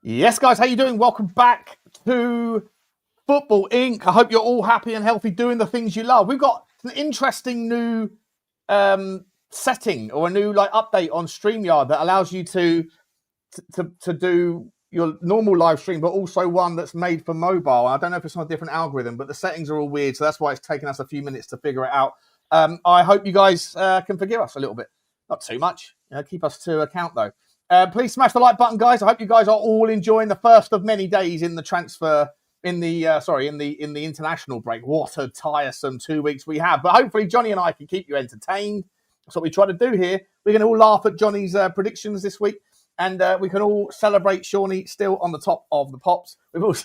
Yes, guys, how you doing? Welcome back to Football Inc. I hope you're all happy and healthy doing the things you love. We've got an interesting new setting or a new update on StreamYard that allows you to do your normal live stream, but also one that's made for mobile. I don't know if it's on a different algorithm, but the settings are all weird, so that's why it's taken us a few minutes to figure it out. I hope you guys can forgive us a little bit. Not too much. Keep us to account, though. Please smash the like button, guys. I hope you guys are all enjoying the first of many days in the transfer, in the international break. What a tiresome 2 weeks we have. But hopefully Jonny and I can keep you entertained. That's what we try to do here. We're going to all laugh at Jonny's predictions this week. And we can all celebrate Shawnee still on the top of the pops. We've also...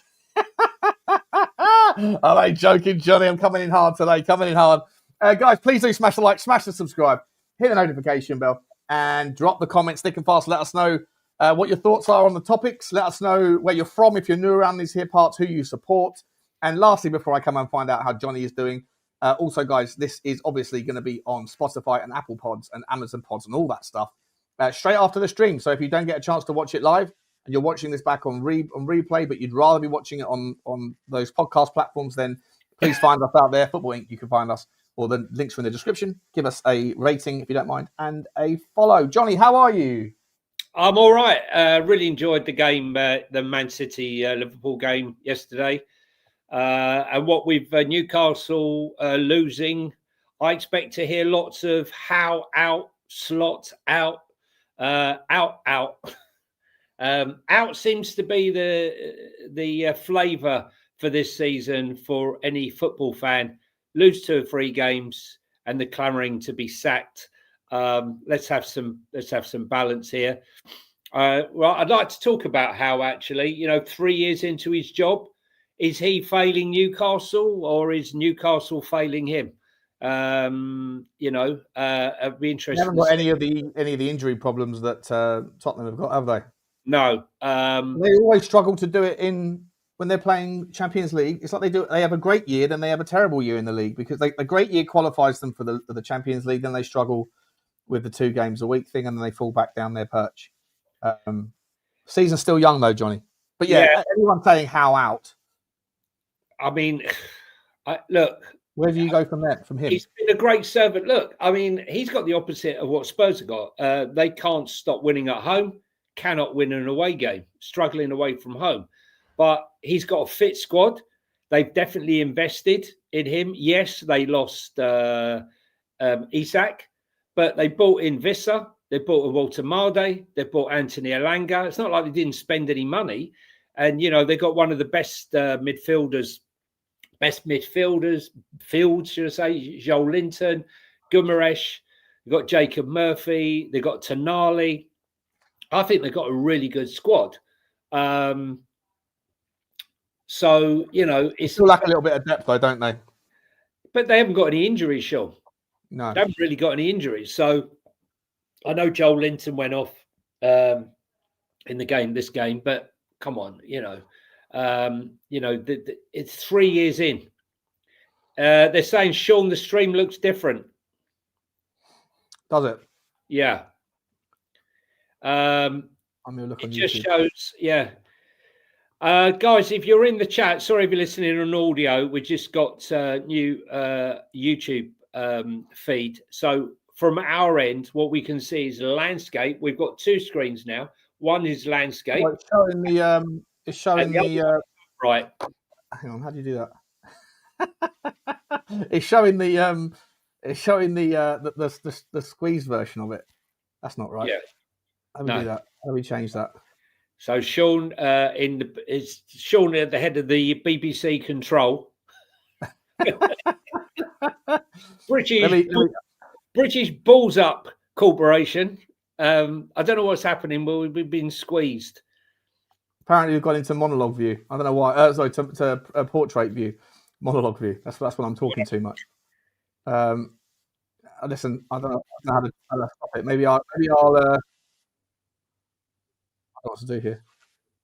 I ain't joking, Jonny. I'm coming in hard today. Guys, please do smash the like, smash the subscribe, hit the notification bell, and drop the comments thick and fast. Let us know what your thoughts are on the topics. Let us know where you're from, if you're new around these here parts, who you support. And lastly, before I come and find out how Jonny is doing, also, guys, this is obviously going to be on Spotify and Apple Pods and Amazon Pods and all that stuff straight after the stream. So if you don't get a chance to watch it live and you're watching this back on replay, but you'd rather be watching it on those podcast platforms, then please find us out there. Football Inc. You can find us, or the links are in the description. Give us a rating if you don't mind, and a follow. Jonny, how are you? I'm all right. Really enjoyed the game, the Man City Liverpool game yesterday. And what with Newcastle losing, I expect to hear lots of how out, slot out, out. Out seems to be the flavour for this season for any football fan. Lose 2 or 3 games and the clamouring to be sacked. Let's have some balance here. Well, I'd like to talk about how actually, 3 years into his job, is he failing Newcastle or is Newcastle failing him? I'd be interested. They haven't got any of the injury problems that Tottenham have got, have they? No. They always struggle to do it when they're playing Champions League. It's like they have a great year, then they have a terrible year in the league, because a great year qualifies them for the Champions League, then they struggle with the 2 games a week thing, and then they fall back down their perch. Season's still young though, Jonny. But yeah, everyone's saying how out. I mean, look. Where do you go from there? From him? He's been a great servant. Look, I mean, he's got the opposite of what Spurs have got. They can't stop winning at home, cannot win an away game, struggling away from home. But he's got a fit squad. They've definitely invested in him. Yes, they lost Isak, but they bought in Visser. They bought Walter Marde. They bought Anthony Elanga. It's not like they didn't spend any money. And, they got one of the best midfielders, fields, should I say, Joel Linton, Gumaresh. They've got Jacob Murphy. They've got Tonali. I think they've got a really good squad. So, it's still lack a little bit of depth, though, don't they? But they haven't got any injuries, Sean. No. They haven't really got any injuries. So I know Joel Linton went off in this game, but come on, it's 3 years in. They're saying, Sean, the stream looks different. Does it? Yeah. I'm going to look on YouTube. It just shows, yeah. Guys, if you're in the chat, sorry if you're listening on audio, we just got a new YouTube feed. So from our end, what we can see is landscape. We've got 2 screens now. One is landscape. Well, it's showing the right. Hang on, how do you do that? It's showing the squeeze version of it. That's not right. Yeah. How do we do that? How do we change that? So Sean is Sean at the head of the BBC control. British Balls Up Corporation. I don't know what's happening, but we've been squeezed. Apparently, we've gone into monologue view. I don't know why. Sorry, to portrait view, monologue view. That's when I'm talking too much. Listen, I don't know how to stop it. Maybe I'll. I don't know what to do here.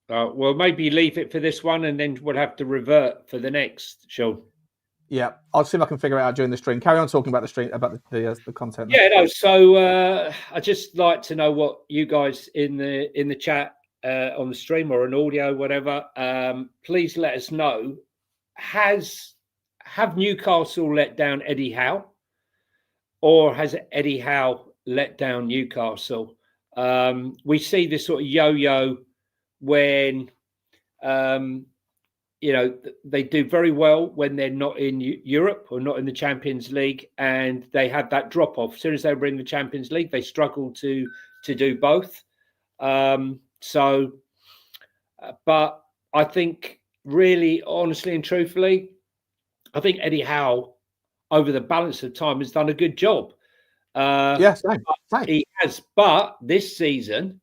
Well, maybe leave it for this one, and then we'll have to revert for the next show. Yeah, I'll see if I can figure it out during the stream. Carry on talking about the stream, about the content. Yeah, no. So I just like to know what you guys in the chat on the stream or an audio, whatever, please let us know. Have Newcastle let down Eddie Howe, or has Eddie Howe let down Newcastle? We see this sort of yo-yo when they do very well when they're not in Europe or not in the Champions League, and they have that drop off. As soon as they were in the Champions League, they struggle to do both. But I think, really, honestly and truthfully, I think Eddie Howe, over the balance of time, has done a good job. Yes, he has. But this season,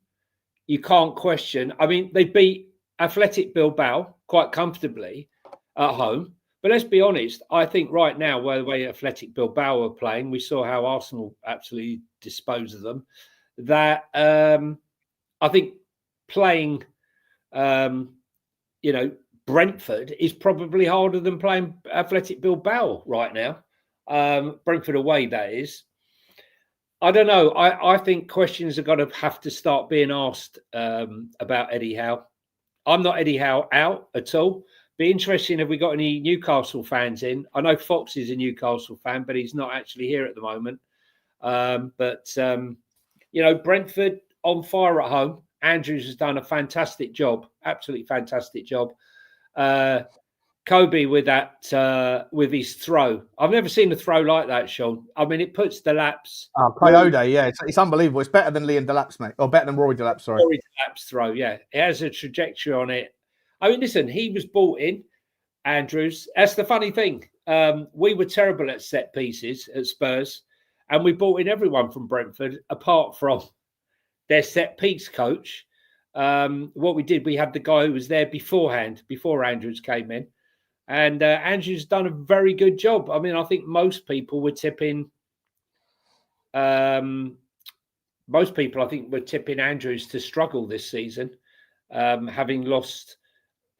you can't question. I mean, they beat Athletic Bilbao quite comfortably at home. But let's be honest, I think right now, where the way Athletic Bilbao are playing, we saw how Arsenal absolutely disposed of them. That I think playing, Brentford is probably harder than playing Athletic Bilbao right now. Brentford away, that is. I don't know. I think questions are going to have to start being asked about Eddie Howe. I'm not Eddie Howe out at all. Be interesting if we got any Newcastle fans in. I know Fox is a Newcastle fan, but he's not actually here at the moment. Brentford on fire at home. Andrews has done a fantastic job, absolutely fantastic job. Kobe with that, with his throw. I've never seen a throw like that, Sean. I mean, it puts Delap's. Coyote, yeah, it's unbelievable. It's better than Liam Delap's, mate, or better than Rory Delap's. Sorry, Rory Delap's throw. Yeah, it has a trajectory on it. I mean, listen, he was brought in, Andrews. That's the funny thing. We were terrible at set pieces at Spurs, and we brought in everyone from Brentford, apart from their set piece coach. What we did, we had the guy who was there beforehand, before Andrews came in. And Andrews done a very good job. I mean, I think most people were tipping. Most people, I think, were tipping Andrews to struggle this season, having lost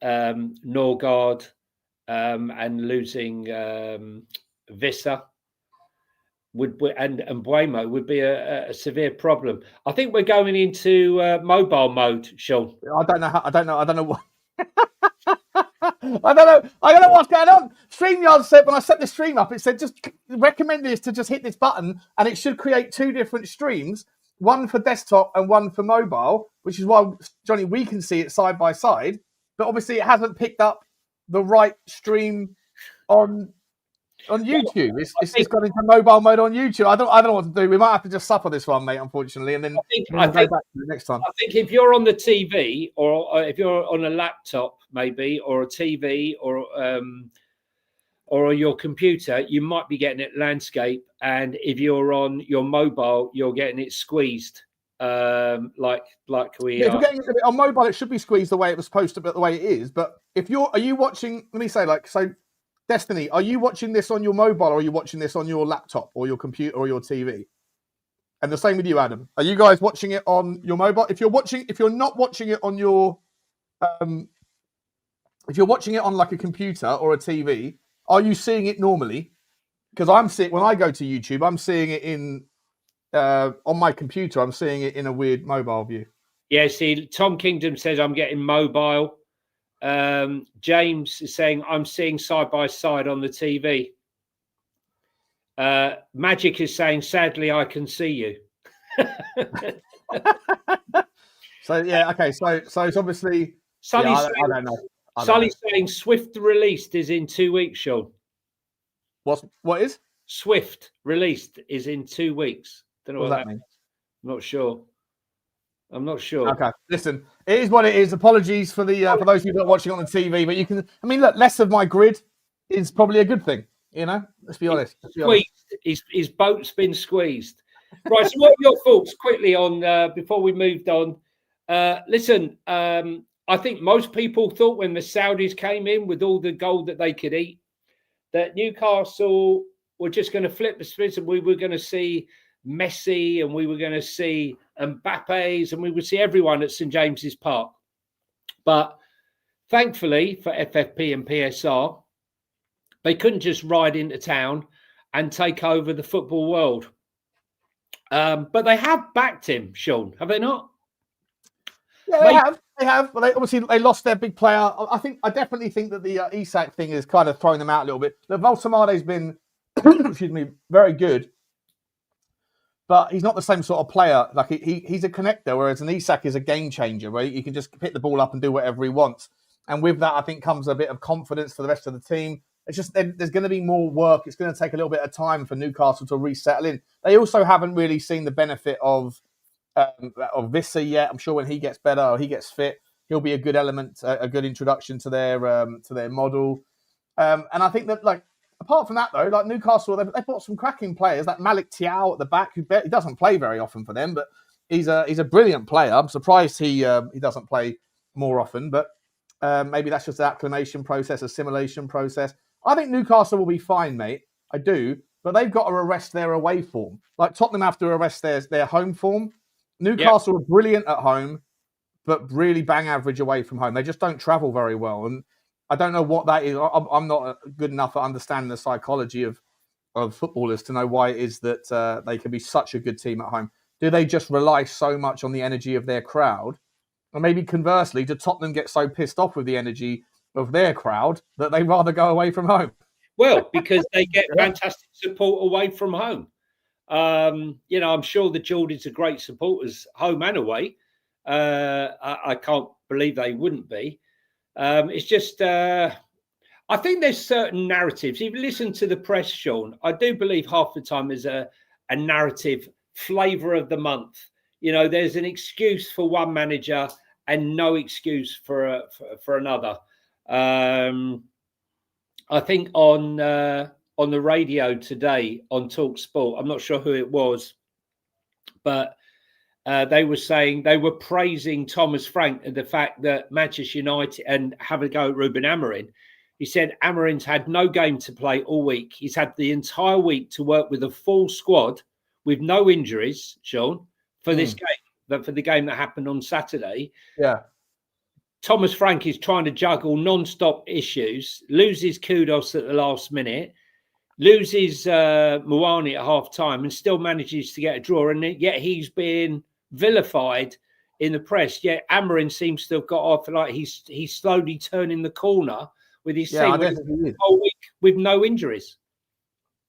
Norgard and losing Visser and Buemo would be a severe problem. I think we're going into mobile mode, Sean. I don't know what. I don't know what's going on. StreamYard said when I set the stream up, it said just recommend this to just hit this button, and it should create two different streams, one for desktop and one for mobile, which is why, Johnny, we can see it side by side. But obviously, it hasn't picked up the right stream on YouTube. It's gone into mobile mode on YouTube. I don't know what to do. We might have to just suffer this one, mate, unfortunately, and then I think go back to the next time. I think if you're on the TV, or if you're on a laptop, maybe, or a TV, or your computer, you might be getting it landscape, and if you're on your mobile, you're getting it squeezed, like we are. If are. you're getting it on mobile, it should be squeezed the way it was supposed to be, the way it is. But are you watching? Let me say, Destiny, are you watching this on your mobile, or are you watching this on your laptop or your computer or your TV? And the same with you, Adam. Are you guys watching it on your mobile? If you're not watching it on your, if you're watching it on like a computer or a TV, are you seeing it normally? Because when I go to YouTube, I'm seeing it in on my computer. I'm seeing it in a weird mobile view. Yeah. See, Tom Kingdom says I'm getting mobile. James is saying I'm seeing side by side on the TV. Magic is saying, sadly, I can see you. So yeah, okay. So it's obviously. Sully's I don't know. Sully's saying Swift released is in 2 weeks, Sean. What is? Swift released is in 2 weeks. Don't know what that means. I'm not sure. Okay, listen, it is what it is. Apologies for the for those of you that are watching on the TV, but you can. I mean, look, less of my grid is probably a good thing. You know, let's be honest. His boat's been squeezed. Right. So, what are your thoughts quickly on before we moved on? Listen, I think most people thought when the Saudis came in with all the gold that they could eat, that Newcastle were just going to flip the switch, and we were going to see Messi, and we were going to see Mbappe's, and we would see everyone at St James's Park. But thankfully for FFP and PSR, they couldn't just ride into town and take over the football world. But they have backed him, Sean, have they not? Yeah, they have, but they lost their big player. I definitely think that the Isak thing is kind of throwing them out a little bit. The Voltamade's been, excuse me, very good, but he's not the same sort of player. Like he's a connector, whereas an Isak is a game changer, where he can just pick the ball up and do whatever he wants. And with that, I think comes a bit of confidence for the rest of the team. It's just there's going to be more work. It's going to take a little bit of time for Newcastle to resettle in. They also haven't really seen the benefit of Vissa yet. I'm sure when he gets better or he gets fit, he'll be a good element, a good introduction to their model. And I think that, like, apart from that though, like Newcastle, they've bought some cracking players. Like Malik Thiaw at the back, he doesn't play very often for them, but he's a brilliant player. I'm surprised he doesn't play more often, but maybe that's just an acclimation process, assimilation process. I think Newcastle will be fine, mate. I do, but they've got to arrest their away form. Like Tottenham have to arrest their home form. Newcastle are brilliant at home, but really bang average away from home. They just don't travel very well. And I don't know what that is. I'm not good enough at understanding the psychology of footballers to know why it is that they can be such a good team at home. Do they just rely so much on the energy of their crowd? Or maybe conversely, do Tottenham get so pissed off with the energy of their crowd that they rather go away from home? Well, because they get fantastic support away from home. I'm sure the Geordies are great supporters, home and away. I can't believe they wouldn't be. It's just, I think there's certain narratives. If you listen to the press, Sean, I do believe half the time there's a narrative flavour of the month. There's an excuse for one manager and no excuse for another. I think on the radio today on Talk Sport, I'm not sure who it was, but they were saying they were praising Thomas Frank and the fact that Manchester United and have a go at Ruben Amorim. He said Amorim's had no game to play all week. He's had the entire week to work with a full squad with no injuries, Sean, for this game, but for the game that happened on Saturday. Yeah. Thomas Frank is trying to juggle non-stop issues, loses Kudos at the last minute, loses Muani at half-time and still manages to get a draw. And yet he's been vilified in the press. Yet Amorim seems to have got off like he's slowly turning the corner with his team whole week with no injuries.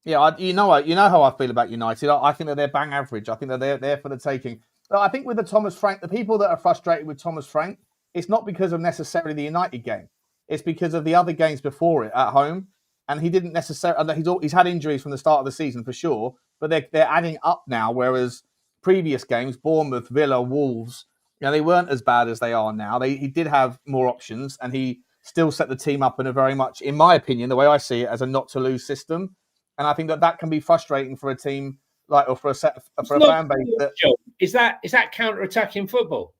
Yeah, you know how I feel about United. I think that they're bang average. I think that they're there for the taking. But I think with the Thomas Frank, the people that are frustrated with Thomas Frank, it's not because of necessarily the United game. It's because of the other games before it at home. And he didn't necessarily. He's had injuries from the start of the season for sure, but they're adding up now. Whereas previous games, Bournemouth, Villa, Wolves, they weren't as bad as they are now. He did have more options, and he still set the team up in a very much, in my opinion, the way I see it, as a not to lose system. And I think that can be frustrating for a team or for a fan base. Is that counter-attacking football?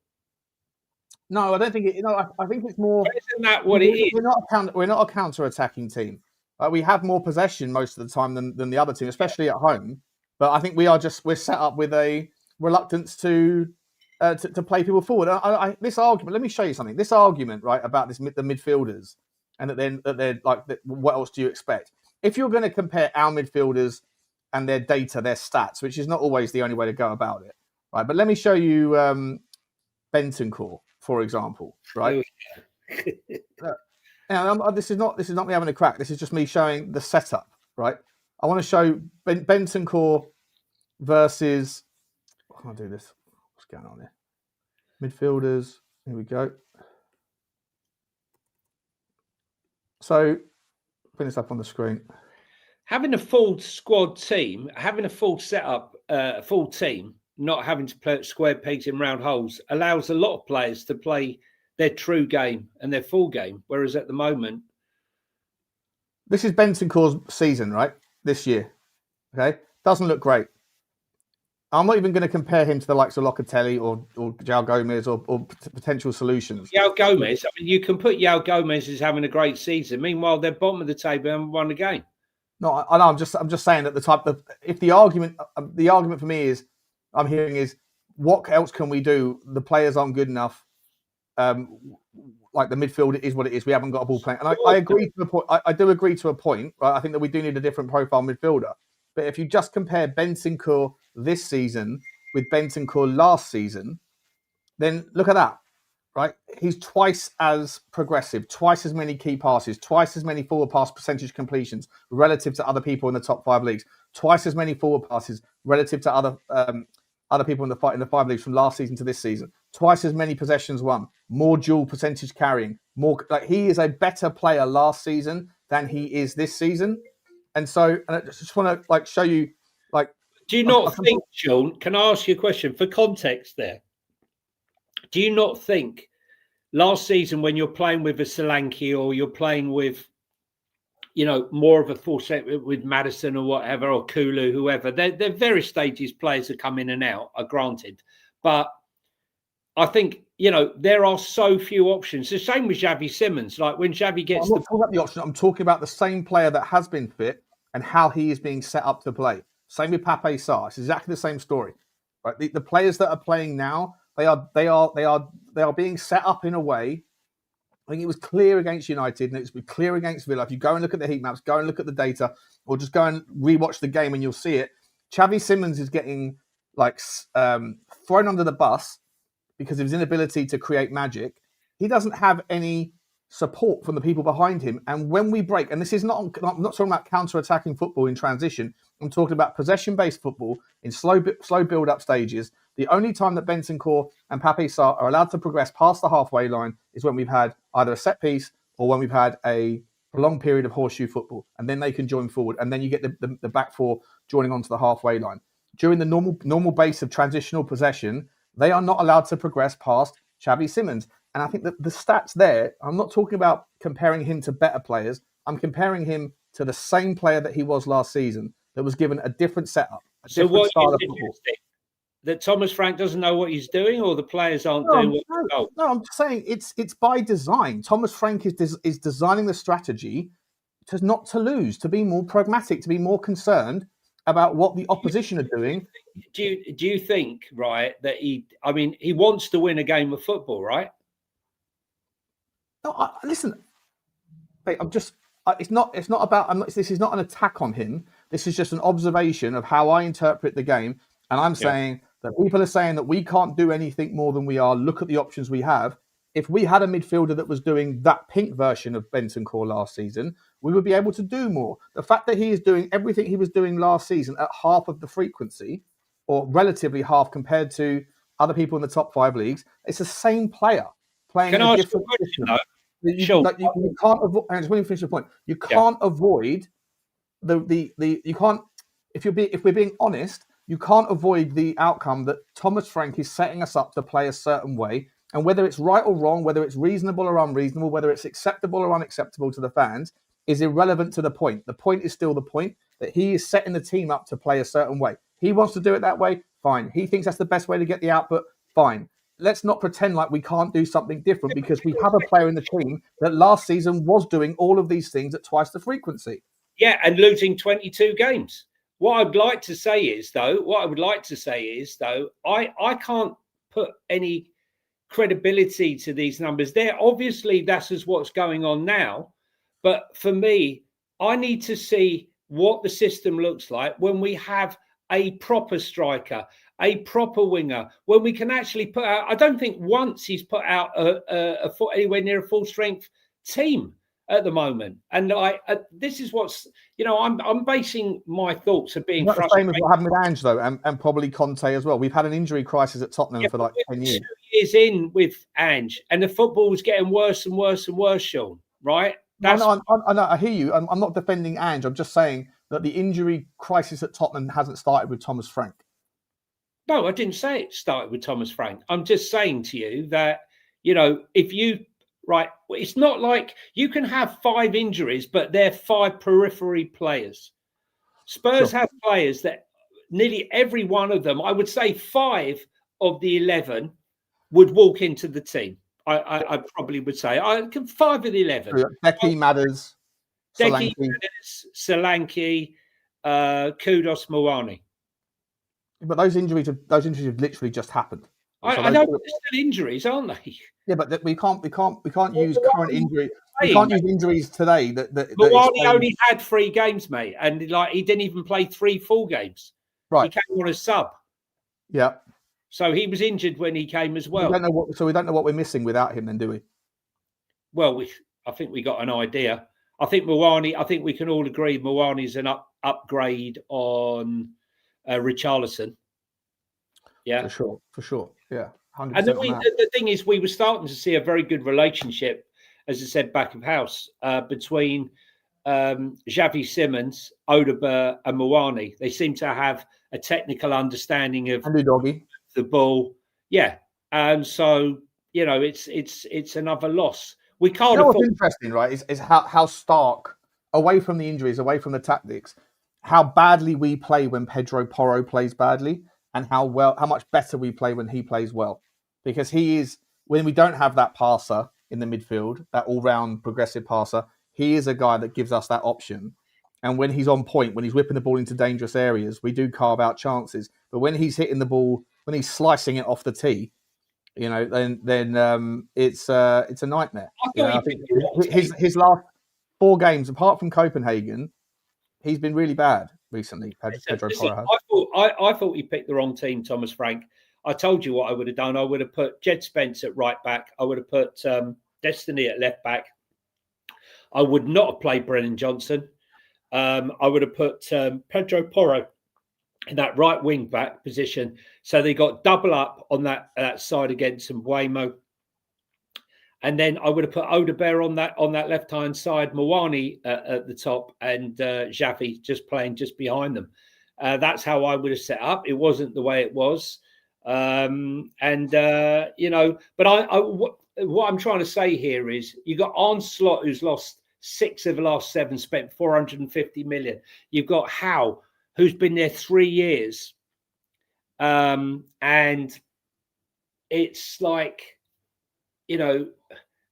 No, I don't think it. I think it's more. Isn't that what it is? We're not a counter-attacking team. We have more possession most of the time than the other team, especially at home. But I think we're set up with a reluctance to play people forward. This argument, let me show you something. This argument, right, about the midfielders and that they're like, what else do you expect? If you're going to compare our midfielders and their data, their stats, which is not always the only way to go about it, right? But let me show you Bentancur, for example, right? Now, this is not me having a crack. This is just me showing the setup, right? I want to show Bentancur versus. I'll do this. What's going on here? Midfielders. Here we go. So, put this up on the screen. Having a full squad team, having a full setup, full team, not having to play square pegs in round holes, allows a lot of players to play their true game and their full game. Whereas at the moment, this is Bentancur's season, right? This year, okay, doesn't look great. I'm not even going to compare him to the likes of Locatelli or João Gomez or potential solutions. João Gomez. I mean, you can put João Gomez as having a great season. Meanwhile, they're bottom of the table and won the game. No, I know. I'm just saying that if the argument for me is, I'm hearing is, what else can we do? The players aren't good enough. Like the midfield is what it is. We haven't got a ball playing, and I agree to a point. I do agree to a point. Right? I think that we do need a different profile midfielder. But if you just compare Bentancur this season with Bentancur last season, then look at that. right? He's twice as progressive, twice as many key passes, twice as many forward pass percentage completions relative to other people in the top 5 leagues, twice as many forward passes relative to other people in the 5 leagues from last season to this season, twice as many possessions won, more dual percentage carrying, more like he is a better player last season than he is this season. And so, and I just want to like show you, like, do you not think, Sean? Can I ask you a question for context there? Do you not think last season when you're playing with a Solanke or you're playing with, you know, more of a full set with Maddison or whatever, or Kulu, whoever, they're various stages players that come in and out, are granted. But I think, you know, there are so few options. The same with Xavi Simons. Like when Xavi gets I'm not talking about the option. I'm talking about the same player that has been fit and how he is being set up to play. Same with Pape Sarr. It's exactly the same story. Right? The players that are playing now, they are being set up in a way. I think it was clear against United and it's been clear against Villa. If you go and look at the heat maps, go and look at the data, or just go and rewatch the game and you'll see it. Xavi Simons is getting like thrown under the bus because of his inability to create magic. He doesn't have any support from the people behind him. And when we break, and this is not, I'm not talking about counter-attacking football in transition. I'm talking about possession-based football in slow build-up stages. The only time that Bentancur and Pape Sarr are allowed to progress past the halfway line is when we've had either a set piece or when we've had a prolonged period of horseshoe football. And then they can join forward. And then you get the back four joining onto the halfway line. During the normal base of transitional possession, they are not allowed to progress past Xavi Simons. And I think that the stats there, I'm not talking about comparing him to better players. I'm comparing him to the same player that he was last season that was given a different setup, a different style of football. That Thomas Frank doesn't know what he's doing, or the players aren't doing what they're told? No, I'm just saying it's by design. Thomas Frank is designing the strategy to not to lose, to be more pragmatic, to be more concerned about what the opposition are doing. Do you think, right, that he wants to win a game of football, right? No, listen, mate, it's not about, this is not an attack on him. This is just an observation of how I interpret the game. And I'm saying that people are saying that we can't do anything more than we are. Look at the options we have. If we had a midfielder that was doing that pink version of Bentancur last season, we would be able to do more. The fact that he is doing everything he was doing last season at half of the frequency, or relatively half compared to other people in the top 5 leagues, it's the same player playing in a different position. You can't avoid. And when you finish the point, you can't avoid you can't. If we're being honest, you can't avoid the outcome that Thomas Frank is setting us up to play a certain way. And whether it's right or wrong, whether it's reasonable or unreasonable, whether it's acceptable or unacceptable to the fans, is irrelevant to the point. The point is still the point that he is setting the team up to play a certain way. He wants to do it that way, fine. He thinks that's the best way to get the output, fine. Let's not pretend like we can't do something different, because we have a player in the team that last season was doing all of these things at twice the frequency. Yeah, and losing 22 games. What I would like to say is, though, I can't put any credibility to these numbers. There, obviously, that's just what's going on now. But for me, I need to see what the system looks like when we have a proper striker, a proper winger, when we can actually put out. I don't think once he's put out anywhere near a full strength team at the moment. And this is what's, I'm basing my thoughts of being frustrated. The same as what happened with Ange, though, and probably Conte as well. We've had an injury crisis at Tottenham for like 10 years. 2 years in with Ange, and the football was getting worse and worse and worse, Sean, right? I hear you. I'm not defending Ange. I'm just saying that the injury crisis at Tottenham hasn't started with Thomas Frank. No, I didn't say it started with Thomas Frank. I'm just saying to you that, if you... Right. It's not like you can have 5 injuries, but they're 5 periphery players. Spurs have players that nearly every one of them, I would say 5 of the 11 would walk into the team. I probably would say 5 of the 11. Decky, Madders, Solanke, Kudos, Moani. But those injuries have literally just happened. I know they're still injuries, aren't they? Yeah, but we can't use current injury. We can't use injuries today. Moani only had 3 games, mate, and he didn't even play 3 full games. Right, he came on a sub. Yeah. So he was injured when he came as well. We don't know what we're missing without him, then, do we? Well, I think we got an idea. I think we can all agree Mawani's an upgrade on Richarlison. Yeah, for sure. Yeah, 100%. And the thing is, we were starting to see a very good relationship, as I said, back of house between Xavi Simons, Odegaard, and Mawani. They seem to have a technical understanding of the ball. Yeah, and so it's another loss. We can't. What's interesting, right, is how stark, away from the injuries, away from the tactics, how badly we play when Pedro Porro plays badly, and how much better we play when he plays well. Because he is, when we don't have that passer in the midfield, that all-round progressive passer, he is a guy that gives us that option. And when he's on point, when he's whipping the ball into dangerous areas, we do carve out chances. But when he's hitting the ball, when he's slicing it off the tee, then it's a nightmare. I think his last 4 games, apart from Copenhagen, he's been really bad recently. Pedro Porro. I thought he picked the wrong team, Thomas Frank. I told you what I would have done. I would have put Jed Spence at right back. I would have put Destiny at left back. I would not have played Brennan Johnson. I would have put Pedro Porro in that right wing back position. So they got double up on that side against Mbuemo. And then I would have put Odegaard on that left hand side, Mawani at the top, and Xavi just playing just behind them. That's how I would have set up. It wasn't the way it was. But what I'm trying to say here is you got Arne Slot, who's lost 6 of the last 7, spent 450 million. You've got Howe, who's been there 3 years. And it's like,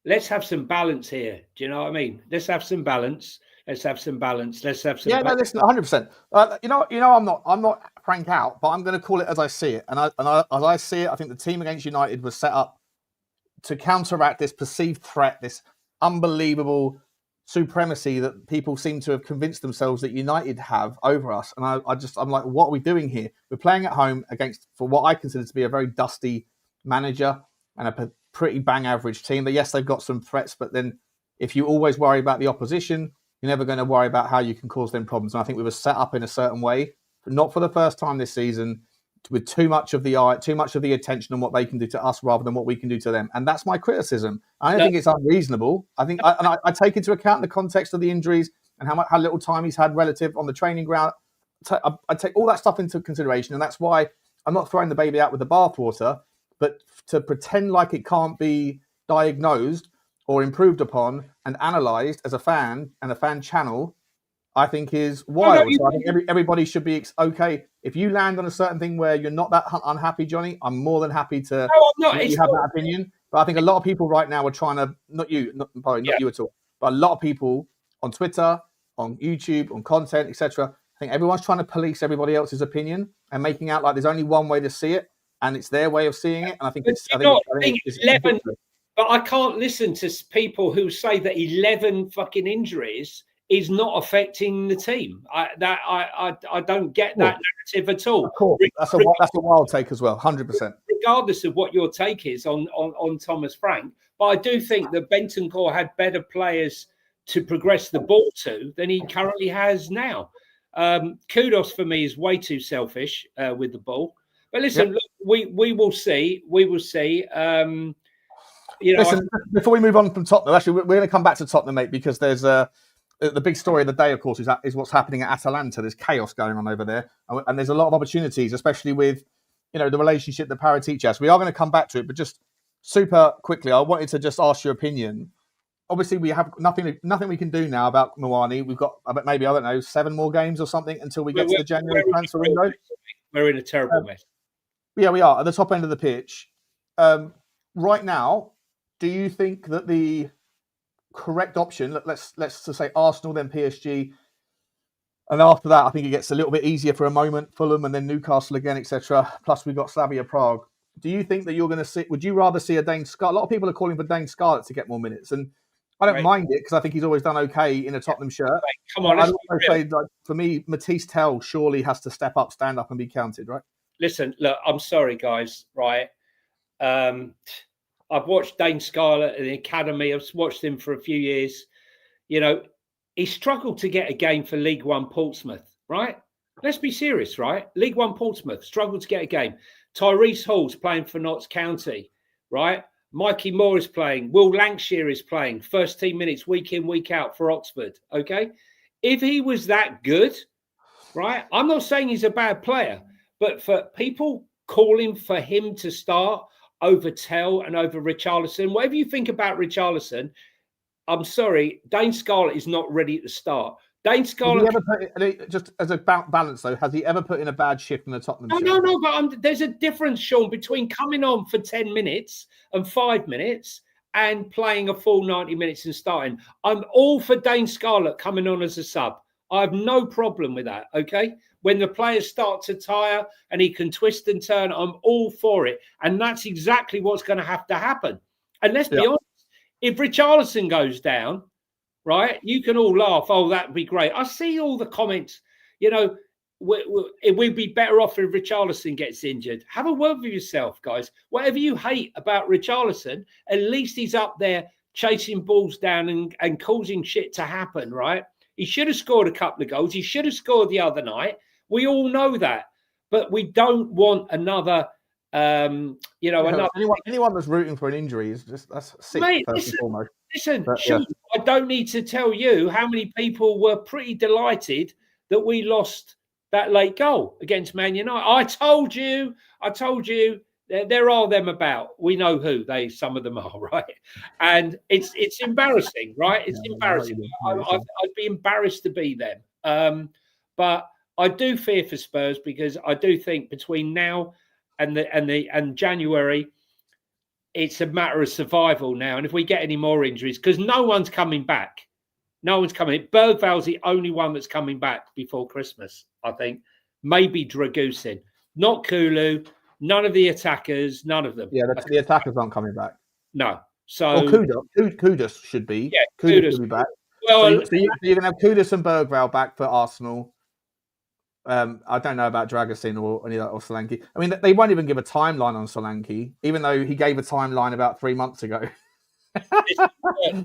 let's have some balance here. Do you know what I mean? Let's have some balance. Let's have some balance. Yeah, no, listen, 100%. I'm not Frank out, but I'm going to call it as I see it. And as I see it, I think the team against United was set up to counteract this perceived threat, this unbelievable supremacy that people seem to have convinced themselves that United have over us. And I'm like, what are we doing here? We're playing at home for what I consider to be a very dusty manager and a pretty bang average team. But yes, they've got some threats, but then if you always worry about the opposition, you're never going to worry about how you can cause them problems. And I think we were set up in a certain way, but not for the first time this season, with too much of the attention on what they can do to us rather than what we can do to them. And that's my criticism. I don't think it's unreasonable. I think I take into account the context of the injuries and how little time he's had relative on the training ground. I take all that stuff into consideration. And that's why I'm not throwing the baby out with the bathwater, but to pretend like it can't be diagnosed or improved upon and analysed as a fan and a fan channel, I think is wild. So I think everybody should be okay. If you land on a certain thing where you're not that unhappy, Johnny, I'm more than happy to let you have that opinion. But I think a lot of people right now are trying to, not you at all, but a lot of people on Twitter, on YouTube, on content, etc. I think everyone's trying to police everybody else's opinion and making out like there's only one way to see it, and it's their way of seeing it. And I think it's 11. But I can't listen to people who say that 11 fucking injuries is not affecting the team. I don't get that narrative at all. Of course, that's a wild take as well, 100%. Regardless of what your take is on Thomas Frank, but I do think that Bentancur had better players to progress the ball to than he currently has now. Kudos for me is way too selfish with the ball. But listen, look, we will see. We will see. Listen, before we move on from Tottenham, actually, we're going to come back to Tottenham, mate, because there's the big story of the day, of course, is what's happening at Atalanta. There's chaos going on over there, and there's a lot of opportunities, especially with the relationship that Paratici has. We are going to come back to it, but just super quickly, I wanted to just ask your opinion. Obviously, we have nothing we can do now about Mawani. We've got maybe, I don't know, 7 more games or something until we get to the January transfer window. We're in a terrible mess. Yeah, we are at the top end of the pitch right now. Do you think that the correct option, let's just say Arsenal, then PSG, and after that, I think it gets a little bit easier for a moment, Fulham, and then Newcastle again, etc. Plus, we've got Slavia Prague. Do you think that you're going to see? Would you rather see a Dane Scarlett? A lot of people are calling for Dane Scarlett to get more minutes, and I don't mind it because I think he's always done okay in a Tottenham shirt. Come on, I'd also say, for me, Matisse Tell surely has to step up, stand up, and be counted, right? listen, look, I'm sorry, guys, right? I've watched Dane Scarlett in the academy. I've watched him for a few years. You know, he struggled to get a game for League One Portsmouth, right? Let's be serious, right? League One Portsmouth struggled to get a game. Tyrese Hall's playing for Notts County, right? Mikey Moore is playing. Will Lancashire is playing. First team minutes, week in, week out for Oxford, okay? If he was that good, right? I'm not saying he's a bad player, but for people calling for him to start over Tell and over Richarlison, whatever you think about Richarlison, I'm sorry, Dane Scarlett is not ready at the start. Dane Scarlett. Just as a balance, though, has he ever put in a bad shift in the Tottenham? No. But there's a difference, Sean, between coming on for 10 minutes and 5 minutes and playing a full 90 minutes and starting. I'm all for Dane Scarlett coming on as a sub. I have no problem with that, okay? When the players start to tire and he can twist and turn, I'm all for it. And that's exactly what's going to have to happen. And let's be honest, if Richarlison goes down, right, you can all laugh. Oh, that would be great. I see all the comments. You know, we'd be better off if Richarlison gets injured. Have a word with yourself, guys. Whatever you hate about Richarlison, at least he's up there chasing balls down and causing shit to happen, right? He should have scored a couple of goals. He should have scored the other night. We all know that. But we don't want another... anyone that's rooting for an injury is that's sick. Mate, first and foremost. Listen, I don't need to tell you how many people were pretty delighted that we lost that late goal against Man United. I told you, there are them about. We know who some of them are, right? And it's embarrassing, right? It's embarrassing. I'd be embarrassed to be them. But I do fear for Spurs because I do think between now and January, it's a matter of survival now. And if we get any more injuries, because no one's coming back. No one's coming. Bergval's the only one that's coming back before Christmas, I think. Maybe Dragusin. Not Kulu. None of the attackers. None of them. Yeah, the attackers aren't coming back. No. So Kudus should be. Yeah, Kudus should be back. Well, so you're going to have Kudus and Bergval back for Arsenal. I don't know about Dragusin or Solanke. I mean, they won't even give a timeline on Solanke, even though he gave a timeline about 3 months ago.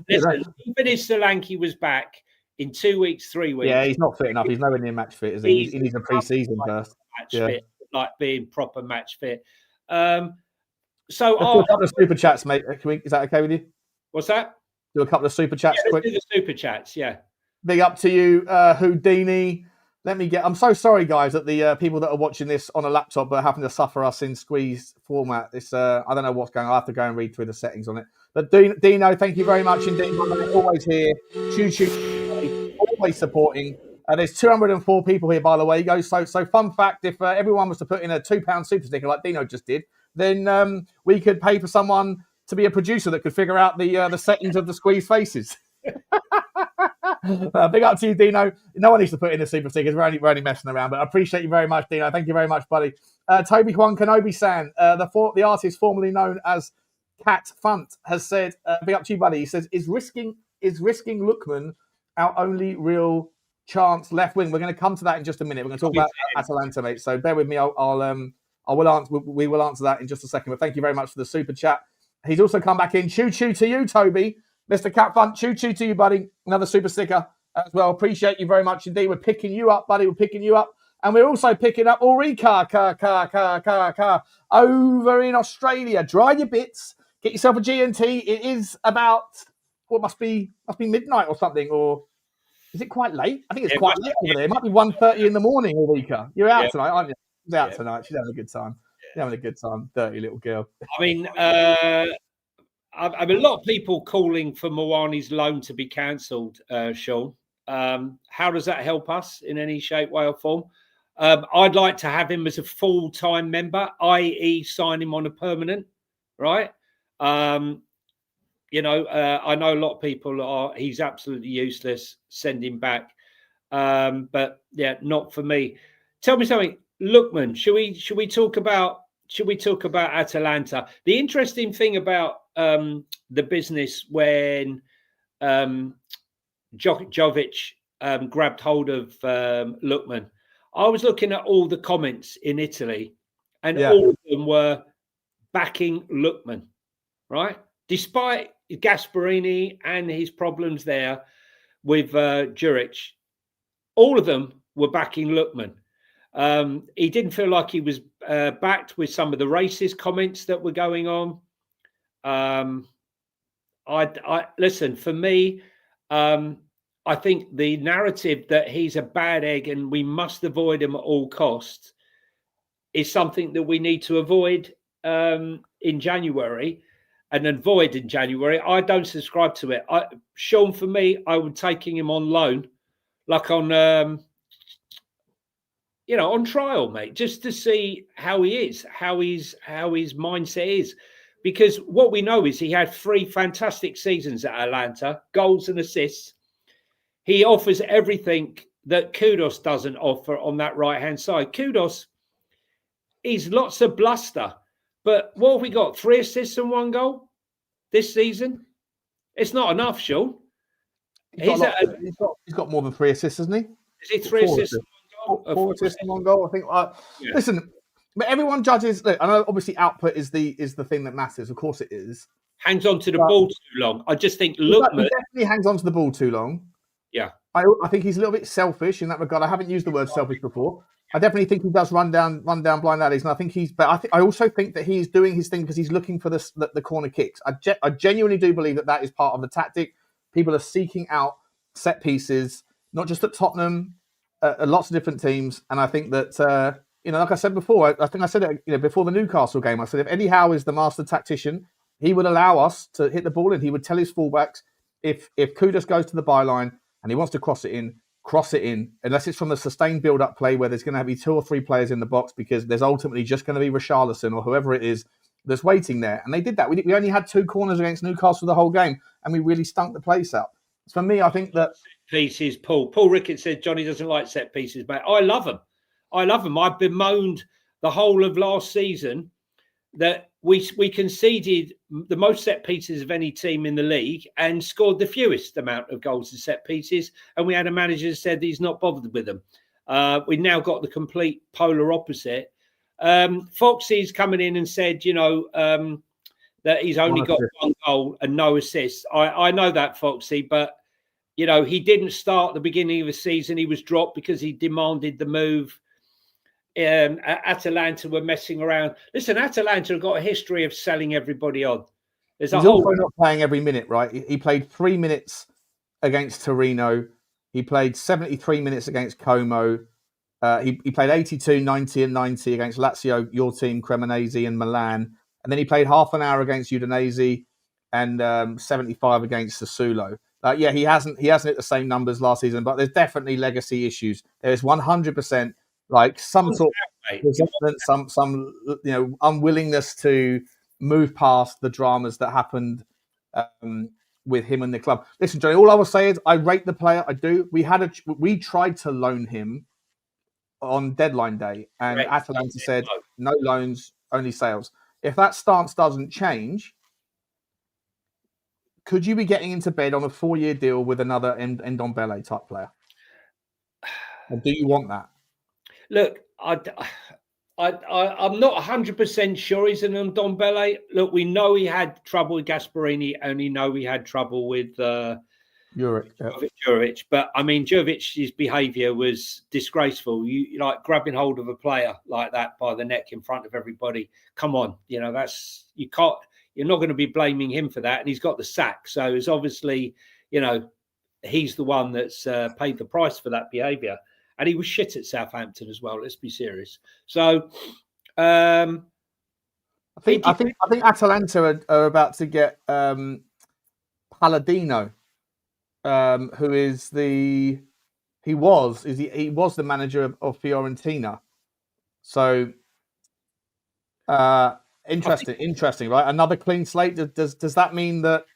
Listen, even if Solanke was back in 2 weeks, 3 weeks. Yeah, he's not fit enough. He's nowhere near match fit, is he? He needs a pre-season first. Fit, like being proper match fit. So a couple of super chats, mate. Is that okay with you? What's that? Do a couple of super chats quick. Do the super chats, yeah. Big up to you, Houdini. I'm so sorry, guys, that the people that are watching this on a laptop but having to suffer us in squeeze format. It's I don't know what's going on. I have to go and read through the settings on it. But Dino, thank you very much indeed. Always here. Choo, always supporting. There's 204 people here, by the way. So fun fact, if everyone was to put in a £2 super sticker like Dino just did, then we could pay for someone to be a producer that could figure out the settings of the squeeze faces. Big up to you, Dino. No one needs to put in the super stickers. We're only messing around, but I appreciate you very much, Dino. Thank you very much, buddy. Toby Juan Kenobi-san, the artist formerly known as Cat Funt, has said, big up to you, buddy. He says, is risking Lookman our only real chance left wing? We're going to come to that in just a minute. We're going to talk about Atalanta, mate. So bear with me. We will answer that in just a second. But thank you very much for the super chat. He's also come back in. Choo to you, Toby. Mr. Cat Funt, choo to you, buddy. Another super sticker as well. Appreciate you very much indeed. We're picking you up, buddy. We're picking you up. And we're also picking up Ulrika over in Australia. Dry your bits. Get yourself a G&T. It is about, must be midnight or something. Or is it quite late? I think it's quite late over there. It might be 1:30 in the morning, Ulrika. You're out tonight, aren't you? She's out tonight. She's having a good time. She's having a good time. Dirty little girl. I mean, I mean, a lot of people calling for Mawani's loan to be cancelled, Sean. How does that help us in any shape, way or form? I'd like to have him as a full-time member, i.e. sign him on a permanent, right? I know a lot of people he's absolutely useless, send him back. But yeah, not for me. Tell me something, Lookman, should we talk about Atalanta? The interesting thing about the business when Jovic grabbed hold of Lookman, I was looking at all the comments in Italy, and all of them were backing Lookman, right? Despite Gasparini and his problems there with Juric, all of them were backing Lookman. He didn't feel like he was backed with some of the racist comments that were going on. I listen, for me, I think the narrative that he's a bad egg and we must avoid him at all costs is something that we need to avoid in January. And avoid in January. I don't subscribe to it. Sean, for me, I would taking him on loan, like on on trial, mate, just to see how he is, how his mindset is. Because what we know is he had 3 fantastic seasons at Atalanta, goals and assists. He offers everything that Kudus doesn't offer on that right-hand side. Kudus, he's lots of bluster. But what have we got? 3 assists and 1 goal this season? It's not enough, Sean. He's got more than 3 assists, hasn't he? Is it 3 assists and 1 goal? 4 assists and 1 goal, I think. Listen, but everyone judges. Look, I know obviously output is the thing that matters. Of course it is. Hangs on to the ball too long. I just think Lookman definitely hangs on to the ball too long. Yeah. I think he's a little bit selfish in that regard. I haven't used the word selfish before. I definitely think he does run down blind alleys, and I think I also think that he's doing his thing because he's looking for the corner kicks. I genuinely do believe that is part of the tactic. People are seeking out set pieces, not just at Tottenham, lots of different teams, and I think that like I said before, I think I said it before the Newcastle game. I said if Eddie Howe is the master tactician, he would allow us to hit the ball in. He would tell his fullbacks if Kudus goes to the byline and he wants to cross it in, unless it's from a sustained build-up play where there's going to be 2 or 3 players in the box because there's ultimately just going to be Richarlison or whoever it is that's waiting there. And they did that. We only had 2 corners against Newcastle the whole game, and we really stunk the place out. So for me, I think that... Pieces, Paul Ricketts said Johnny doesn't like set pieces, mate. I love them. I've bemoaned the whole of last season that we conceded the most set pieces of any team in the league and scored the fewest amount of goals in set pieces. And we had a manager who said he's not bothered with them. We've now got the complete polar opposite. Foxy's coming in and said, that he's only got 1 goal and no assists. I know that, Foxy, but, he didn't start at the beginning of the season. He was dropped because he demanded the move. Atalanta were messing around. Listen, Atalanta have got a history of selling everybody on. He's also not playing every minute, right? He played 3 minutes against Torino. He played 73 minutes against Como. He played 82, 90 and 90 against Lazio, your team, Cremonese and Milan. And then he played half an hour against Udinese and 75 against Sassuolo. He hasn't hit the same numbers last season, but there's definitely legacy issues. There's 100% like some sort of resentment, some unwillingness to move past the dramas that happened with him and the club. Listen, Johnny, all I will say is I rate the player. I do. We tried to loan him on deadline day, and Atalanta said no loans, only sales. If that stance doesn't change, could you be getting into bed on a 4-year deal with another Ndombele type player? Or do you want that? Look, I'm not 100% sure he's an Ndombele. Look, we know he had trouble with Gasparini, and we know he had trouble with Juric. But I mean, Juric's behaviour was disgraceful. You like grabbing hold of a player like that by the neck in front of everybody. Come on, that's you can't. You're not going to be blaming him for that, and he's got the sack. So it's obviously, he's the one that's paid the price for that behaviour. And he was shit at Southampton as well. Let's be serious. So, I think Atalanta are about to get Palladino, who is he was the manager of Fiorentina. So, interesting, right? Another clean slate. Does that mean that?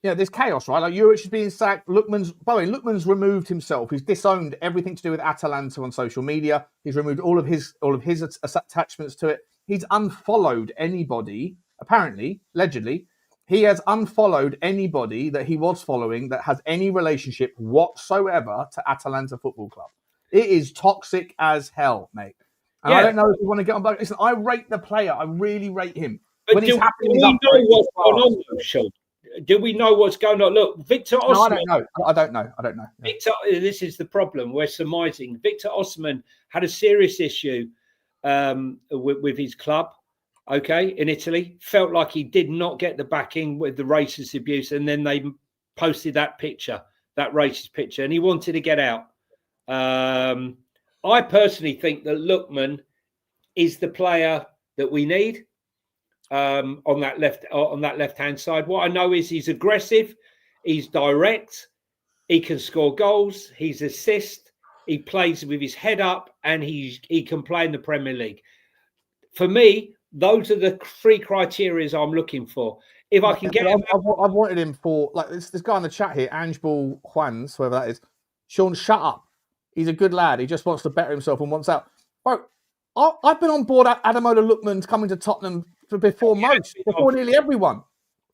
There's chaos, right? Like Juric is being sacked. Lookman's removed himself. He's disowned everything to do with Atalanta on social media. He's removed all of his attachments to it. He's unfollowed anybody, apparently, allegedly. He has unfollowed anybody that he was following that has any relationship whatsoever to Atalanta Football Club. It is toxic as hell, mate. And I don't know if you want to get on back. Listen, I rate the player. I really rate him. But When he's happy, do we know what's going on, though, Sean? Do we know what's going on? Look, Victor Osimhen. No, I don't know. I don't know. Victor, this is the problem. We're surmising. Victor Osimhen had a serious issue with his club, okay, in Italy. Felt like he did not get the backing with the racist abuse, and then they posted that picture, that racist picture, and he wanted to get out. I personally think that Lookman is the player that we need on that left-hand side. What I know is he's aggressive, he's direct, he can score goals, he's assist, he plays with his head up, and he can play in the Premier League. For me, those are the three criteria I'm looking for. If I can get him, I've wanted him for like this guy in the chat here, Angebal Juans, whoever that is. Sean, shut up. He's a good lad. He just wants to better himself and wants out. Bro, I've been on board Ademola Lookman's coming to Tottenham before nearly everyone.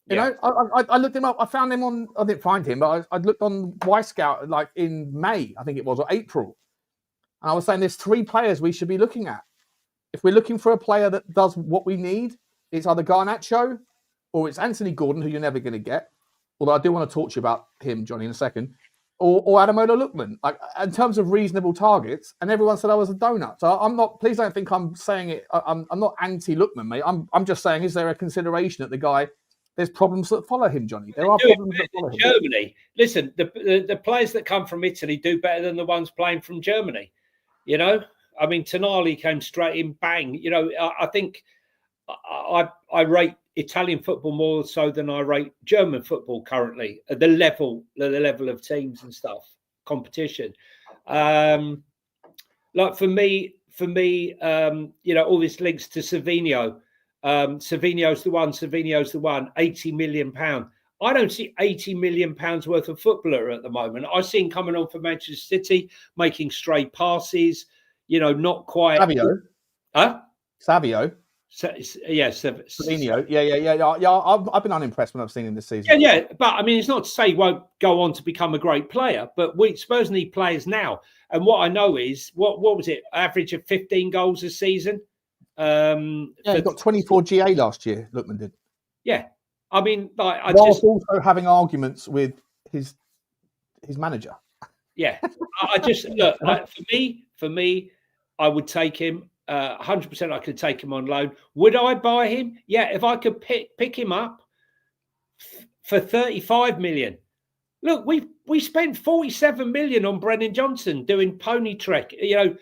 You know, I looked him up. I found him on. I didn't find him, but I looked on Y-Scout like in May, I think it was, or April, and I was saying there's 3 players we should be looking at. If we're looking for a player that does what we need, it's either Garnacho or it's Anthony Gordon, who you're never going to get. Although I do want to talk to you about him, Johnny, in a second. Or Ademola Lookman, like in terms of reasonable targets, and everyone said I was a donut. So I'm not. Please don't think I'm saying it. I'm not anti-Lookman, mate. I'm just saying, is there a consideration that the guy? There's problems that follow him, Johnny. There are problems that follow him. Germany. Listen, the players that come from Italy do better than the ones playing from Germany. You know, I mean, Tonali came straight in, bang. You know, I think I rate Italian football more so than I rate German football currently at the level of teams and stuff, competition. Like for me, you know, all this links to Savinho. Savinho's the one, 80 million pound. I don't see 80 million pounds worth of footballer at the moment. I see him coming on for Manchester City, making stray passes, you know, not quite. Savio. Huh? Savio. Savinho. Yeah. I've been unimpressed when I've seen him this season. Yeah. But I mean, it's not to say he won't go on to become a great player, but Spurs need players now. And what I know is, what was it? Average of 15 goals a season. He got 24 GA last year. Lookman did. Yeah, I mean, like, whilst also having arguments with his manager. Yeah, I just look. For me, I would take him 100%. I could take him on loan. Would I buy him? Yeah, if I could pick him up for 35 million. Look, we spent 47 million on Brennan Johnson doing pony trek. You know,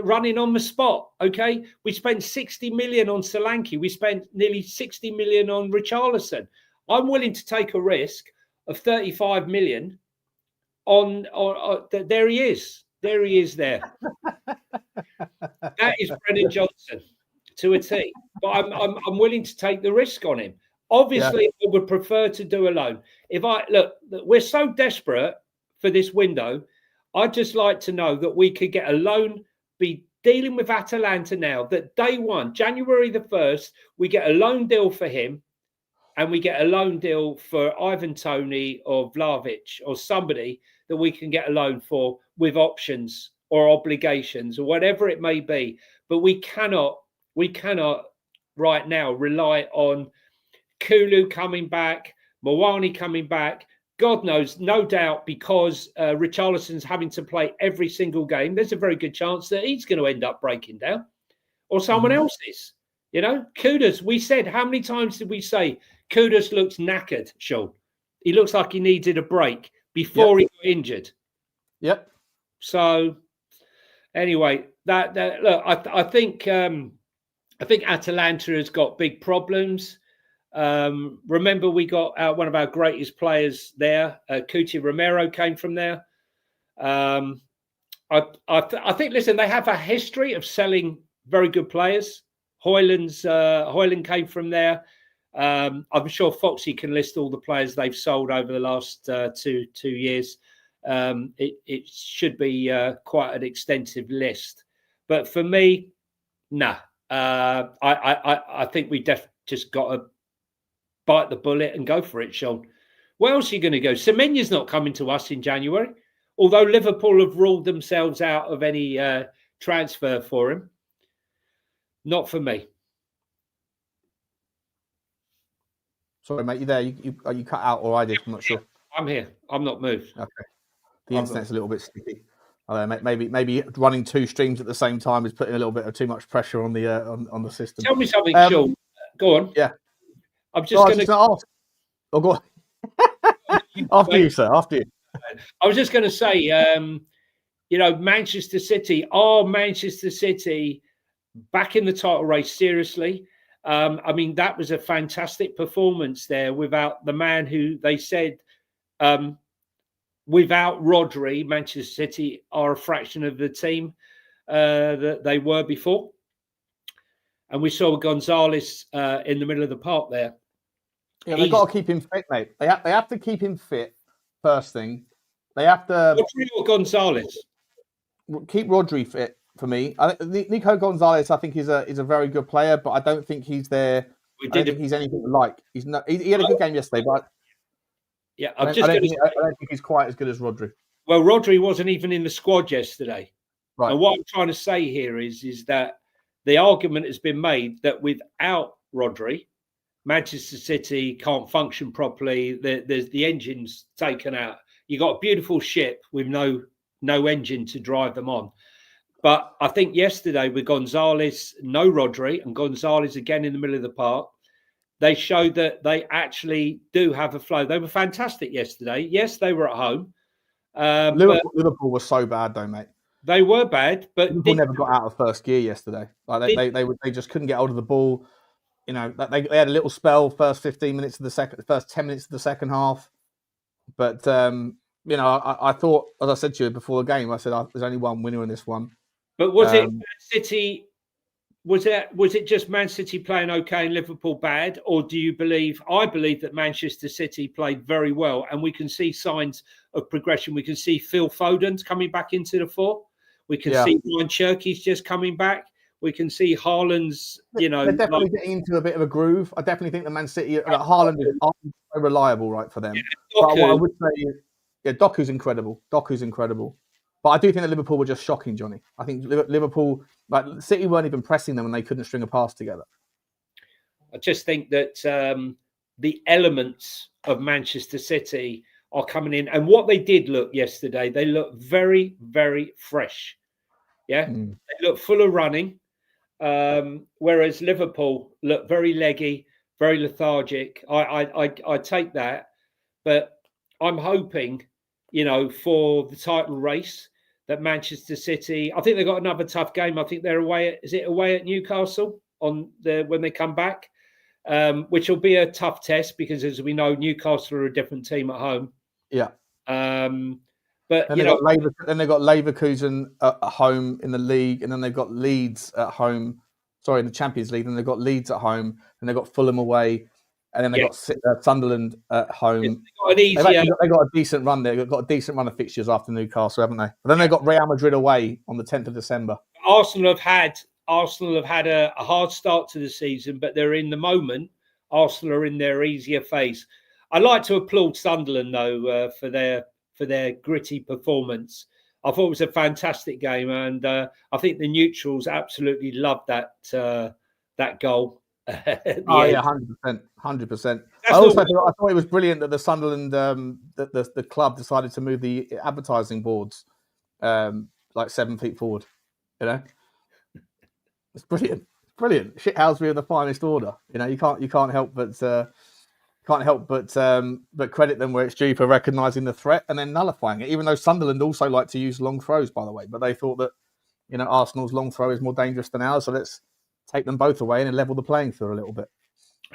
running on the spot. Okay, we spent 60 million on Solanke. We spent nearly 60 million on Richarlison. I'm willing to take a risk of 35 million on there he is. There he is there. That is Brennan Johnson to a T. But I'm willing to take the risk on him. Obviously, I would prefer to do a loan. If we're so desperate for this window. I'd just like to know that we could get a loan, be dealing with Atalanta now, that day one, January the 1st, we get a loan deal for him and we get a loan deal for Ivan Toney or Vlahovic or somebody that we can get a loan for with options or obligations or whatever it may be. But we cannot right now rely on Kulu coming back, Mawani coming back. God knows, no doubt, because Richarlison's having to play every single game, there's a very good chance that he's going to end up breaking down or someone else is. You know, Kudus, we said, how many times did we say Kudus looks knackered, Sean? He looks like he needed a break before he got injured. Yep. So, anyway, look, I think Atalanta has got big problems. Remember, we got one of our greatest players there. Cuti Romero came from there. I think, listen, they have a history of selling very good players. Hoyland came from there. I'm sure Foxy can list all the players they've sold over the last two years. It should be quite an extensive list. But for me, nah. I think we just got to bite the bullet and go for it, Sean. Where else are you going to go? Semenya's not coming to us in January, although Liverpool have ruled themselves out of any transfer for him. Not for me. Sorry, mate, you there? You cut out, or I did? I'm not sure. I'm here. I'm not moved. Okay. The internet's a little bit sticky. Maybe running 2 streams at the same time is putting a little bit of too much pressure on the on the system. Tell me something, Sean. Go on. Yeah. I'm just going to ask. Oh, go on. After you, sir. After you. I was just going to say, Manchester City back in the title race, seriously. That was a fantastic performance there without the man who they said, without Rodri, Manchester City are a fraction of the team that they were before. And we saw Gonzalez in the middle of the park there. Yeah, they've got to keep him fit, mate. They have to keep him fit, first thing. They have to... Rodri or Gonzalez? Keep Rodri fit for me. Nico Gonzalez, I think, is a very good player, but I don't think he's there. I don't think he's anything like. He's not. He had a good game yesterday, but I don't think he's quite as good as Rodri. Well, Rodri wasn't even in the squad yesterday. Right. And what I'm trying to say here is that the argument has been made that without Rodri, Manchester City can't function properly. There's the engine's taken out. You got a beautiful ship with no engine to drive them on. But I think yesterday with Gonzalez, no Rodri, and Gonzalez again in the middle of the park, they showed that they actually do have a flow. They were fantastic yesterday. Yes, they were at home. Liverpool was so bad, though, mate. They were bad, but Liverpool never got out of first gear yesterday. Like they just couldn't get hold of the ball. You know, they had a little spell first 15 minutes of the first 10 minutes of the second half. But I thought, as I said to you before the game, I said there's only one winner in this one. But was it Man City? Was it just Man City playing okay and Liverpool bad, or do you believe? I believe that Manchester City played very well, and we can see signs of progression. We can see Phil Foden's coming back into the fore. We can see Ryan Cherky's just coming back. We can see Haaland's. They're definitely getting into a bit of a groove. I definitely think the Man City, Haaland is so reliable, right, for them. Yeah, but what I would say is, Doku's incredible. But I do think that Liverpool were just shocking, Johnny. I think Liverpool, like City, weren't even pressing them and they couldn't string a pass together. I just think that the elements of Manchester City are coming in. And what they did look yesterday, they looked very, very fresh. Yeah, They looked full of running. Whereas Liverpool looked very leggy, very lethargic. I take that. But I'm hoping, for the title race, that Manchester City, I think they've got another tough game. I think they're away at Newcastle when they come back, which will be a tough test because, as we know, Newcastle are a different team at home. Yeah. But then they've got Leverkusen at home in the league, and then they've got Leeds at home. Sorry, in the Champions League. Then they've got Leeds at home, and they've got Fulham away, and then they've got Sunderland at home. They've got a decent run there. They've got a decent run of fixtures after Newcastle, haven't they? But then they've got Real Madrid away on the 10th of December. Arsenal have had a hard start to the season, but they're in the moment. Arsenal are in their easier phase. I'd like to applaud Sunderland though for their gritty performance. I thought it was a fantastic game, and I think the neutrals absolutely loved that goal. 100%. I thought it was brilliant that the Sunderland the club decided to move the advertising boards 7 feet forward. It's brilliant. Shithousery in the finest order. You can't help but credit them where it's due for recognising the threat and then nullifying it. Even though Sunderland also like to use long throws, by the way, but they thought that Arsenal's long throw is more dangerous than ours, so let's take them both away and then level the playing field a little bit.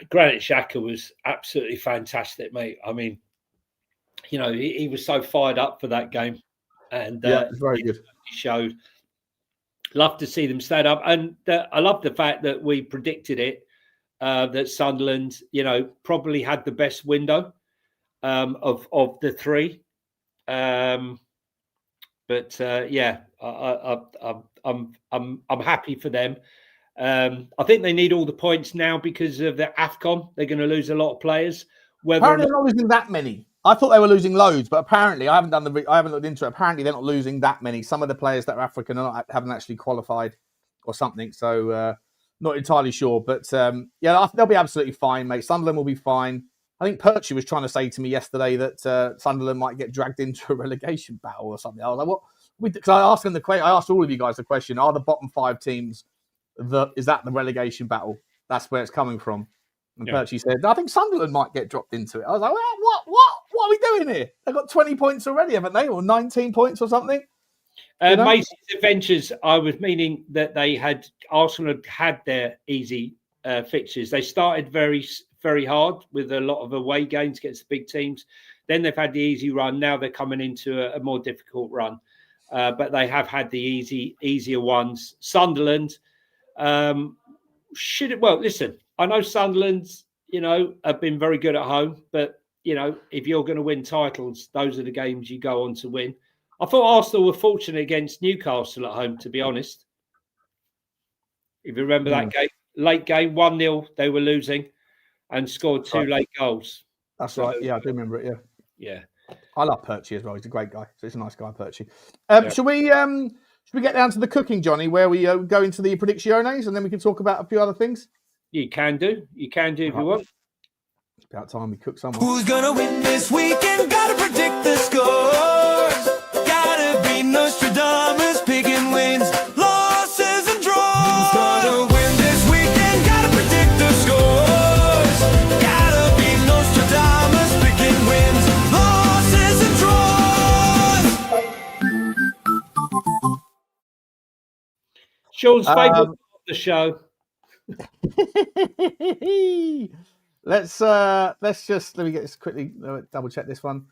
Granit Xhaka was absolutely fantastic, mate. I mean, he was so fired up for that game, and it was very good. He showed. Love to see them stand up, and I love the fact that we predicted it. That Sunderland, probably had the best window of the three. I'm happy for them. I think they need all the points now because of the AFCON. They're going to lose a lot of players. Apparently, they're not losing that many. I thought they were losing loads, but apparently, I haven't looked into it. Apparently, they're not losing that many. Some of the players that are African haven't actually qualified or something. So Not entirely sure, but yeah, they'll be absolutely fine, mate. Sunderland will be fine. I think Perchy was trying to say to me yesterday that Sunderland might get dragged into a relegation battle or something. I was like, what? Because I asked him I asked all of you guys the question: are the bottom 5 teams is that the relegation battle? That's where it's coming from. And Perchy said, I think Sunderland might get dropped into it. I was like, well, what are we doing here? They've got 20 points already, haven't they? Or 19 points or something? Mason's Adventures, I was meaning that Arsenal had their easy fixtures. They started very, very hard with a lot of away games against the big teams. Then they've had the easy run. Now they're coming into a more difficult run. But they have had the easier ones. Sunderland, listen, I know Sunderland, have been very good at home, but, if you're going to win titles, those are the games you go on to win. I thought Arsenal were fortunate against Newcastle at home, to be honest. If you remember that game, late game, 1-0, they were losing and scored 2 late goals. That's right. Yeah, I do remember it. Yeah. Yeah. I love Perchy as well. He's a great guy. So he's a nice guy, Perchy. Should we get down to the cooking, Johnny, where we go into the predicciones and then we can talk about a few other things? You can do. You can do if you want. It's about time we cook someone. Who's going to win this weekend? Got to predict the scores. Got to be Nostradamus picking wins, losses and draws. Who's going to win this weekend? Got to predict the scores. Got to be Nostradamus picking wins, losses and draws. Sean's favourite part of the show. Let me get this quickly. Double check this one.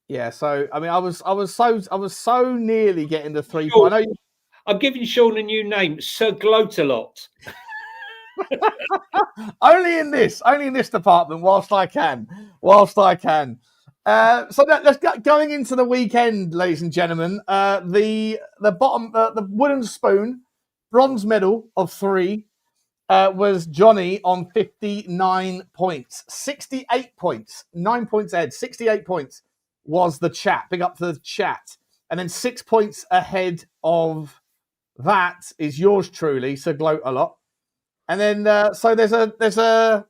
Yeah. So I mean, I was so nearly getting the 3 Sean, point. I'm giving Sean a new name, Sir Gloat-a-lot. only in this department, whilst I can. So let's get going into the weekend, ladies and gentlemen. The bottom, the wooden spoon, bronze medal of 3. Was Jonny on 59 points. 68 points. 9 points ahead. 68 points was the chat. Big up to the chat. And then 6 points ahead of that is yours truly, Sir Gloat-a-lot. And then so there's a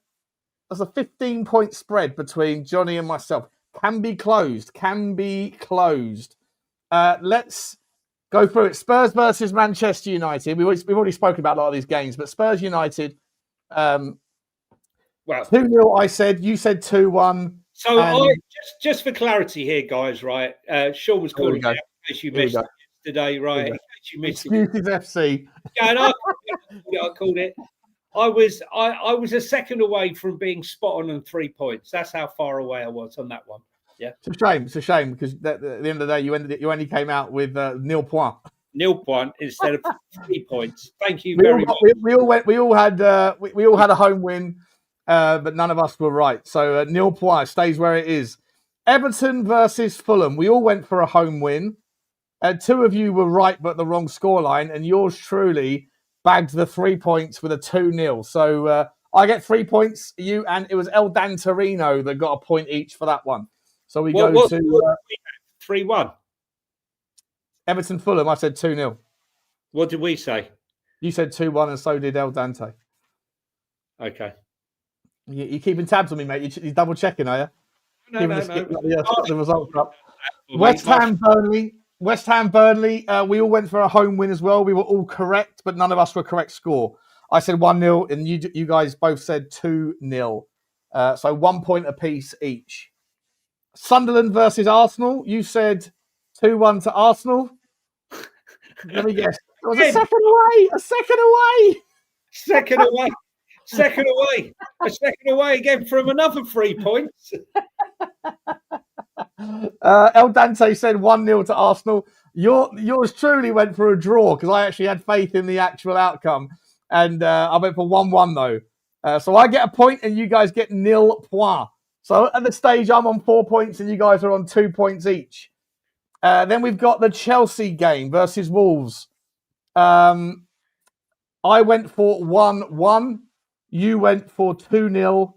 15-point spread between Jonny and myself. Can be closed. Let's go through it. Spurs versus Manchester United. We've already spoken about a lot of these games, but Spurs United, 2-0 I said. You said 2-1. So just for clarity here, guys, right? Sean was calling me in case you missed it today, right? In case you missed Excuses FC. Yeah, and I called it. I was a second away from being spot on 3 points. That's how far away I was on that one. Yeah, it's a shame because at the end of the day, you only came out with 0 point. 0 point instead of 3 points. Thank you very much. We all had a home win, but none of us were right. So 0 point stays where it is. Everton versus Fulham. We all went for a home win. 2 of you were right, but the wrong scoreline, and yours truly bagged the 3 points with a 2-0. So I get 3 points. You and it was El Dan Torino that got a point each for that one. So we go to 3-1. Everton Fulham. I said 2-0. What did we say? You said 2-1, and so did El Dante. Okay. You're keeping tabs on me, mate. You're double checking, are you? No. The results up. West Ham Burnley. We all went for a home win as well. We were all correct, but none of us were correct score. I said 1-0, and you guys both said 2-0. So 1 point apiece each. Sunderland versus Arsenal. You said 2-1 to Arsenal. Let me guess. It was a second away. A second away again from another 3 points. El Dante said 1-0 to Arsenal. Yours truly went for a draw because I actually had faith in the actual outcome. And I went for 1-1 though. So I get a point and you guys get 0 point. So at the stage, I'm on 4 points and you guys are on 2 points each. Then we've got the Chelsea game versus Wolves. I went for 1-1. You went for 2-0.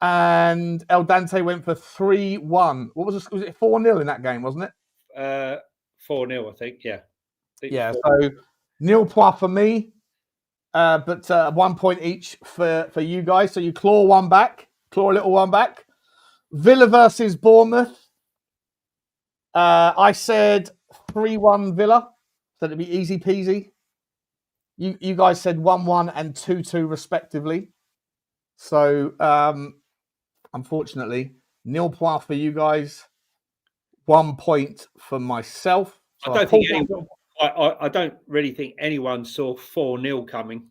And El Dante went for 3-1. What was it? Was it 4-0 in that game, wasn't it? 4-0, I think. Yeah. So 0 point for me. but 1 point each for you guys. So you claw a little one back. Villa versus Bournemouth. I said 3-1 Villa, so it'd be easy peasy. You guys said 1-1 and 2-2 respectively. So unfortunately, 0 point for you guys, 1 point for myself. So I don't really think anyone saw 4-0 coming.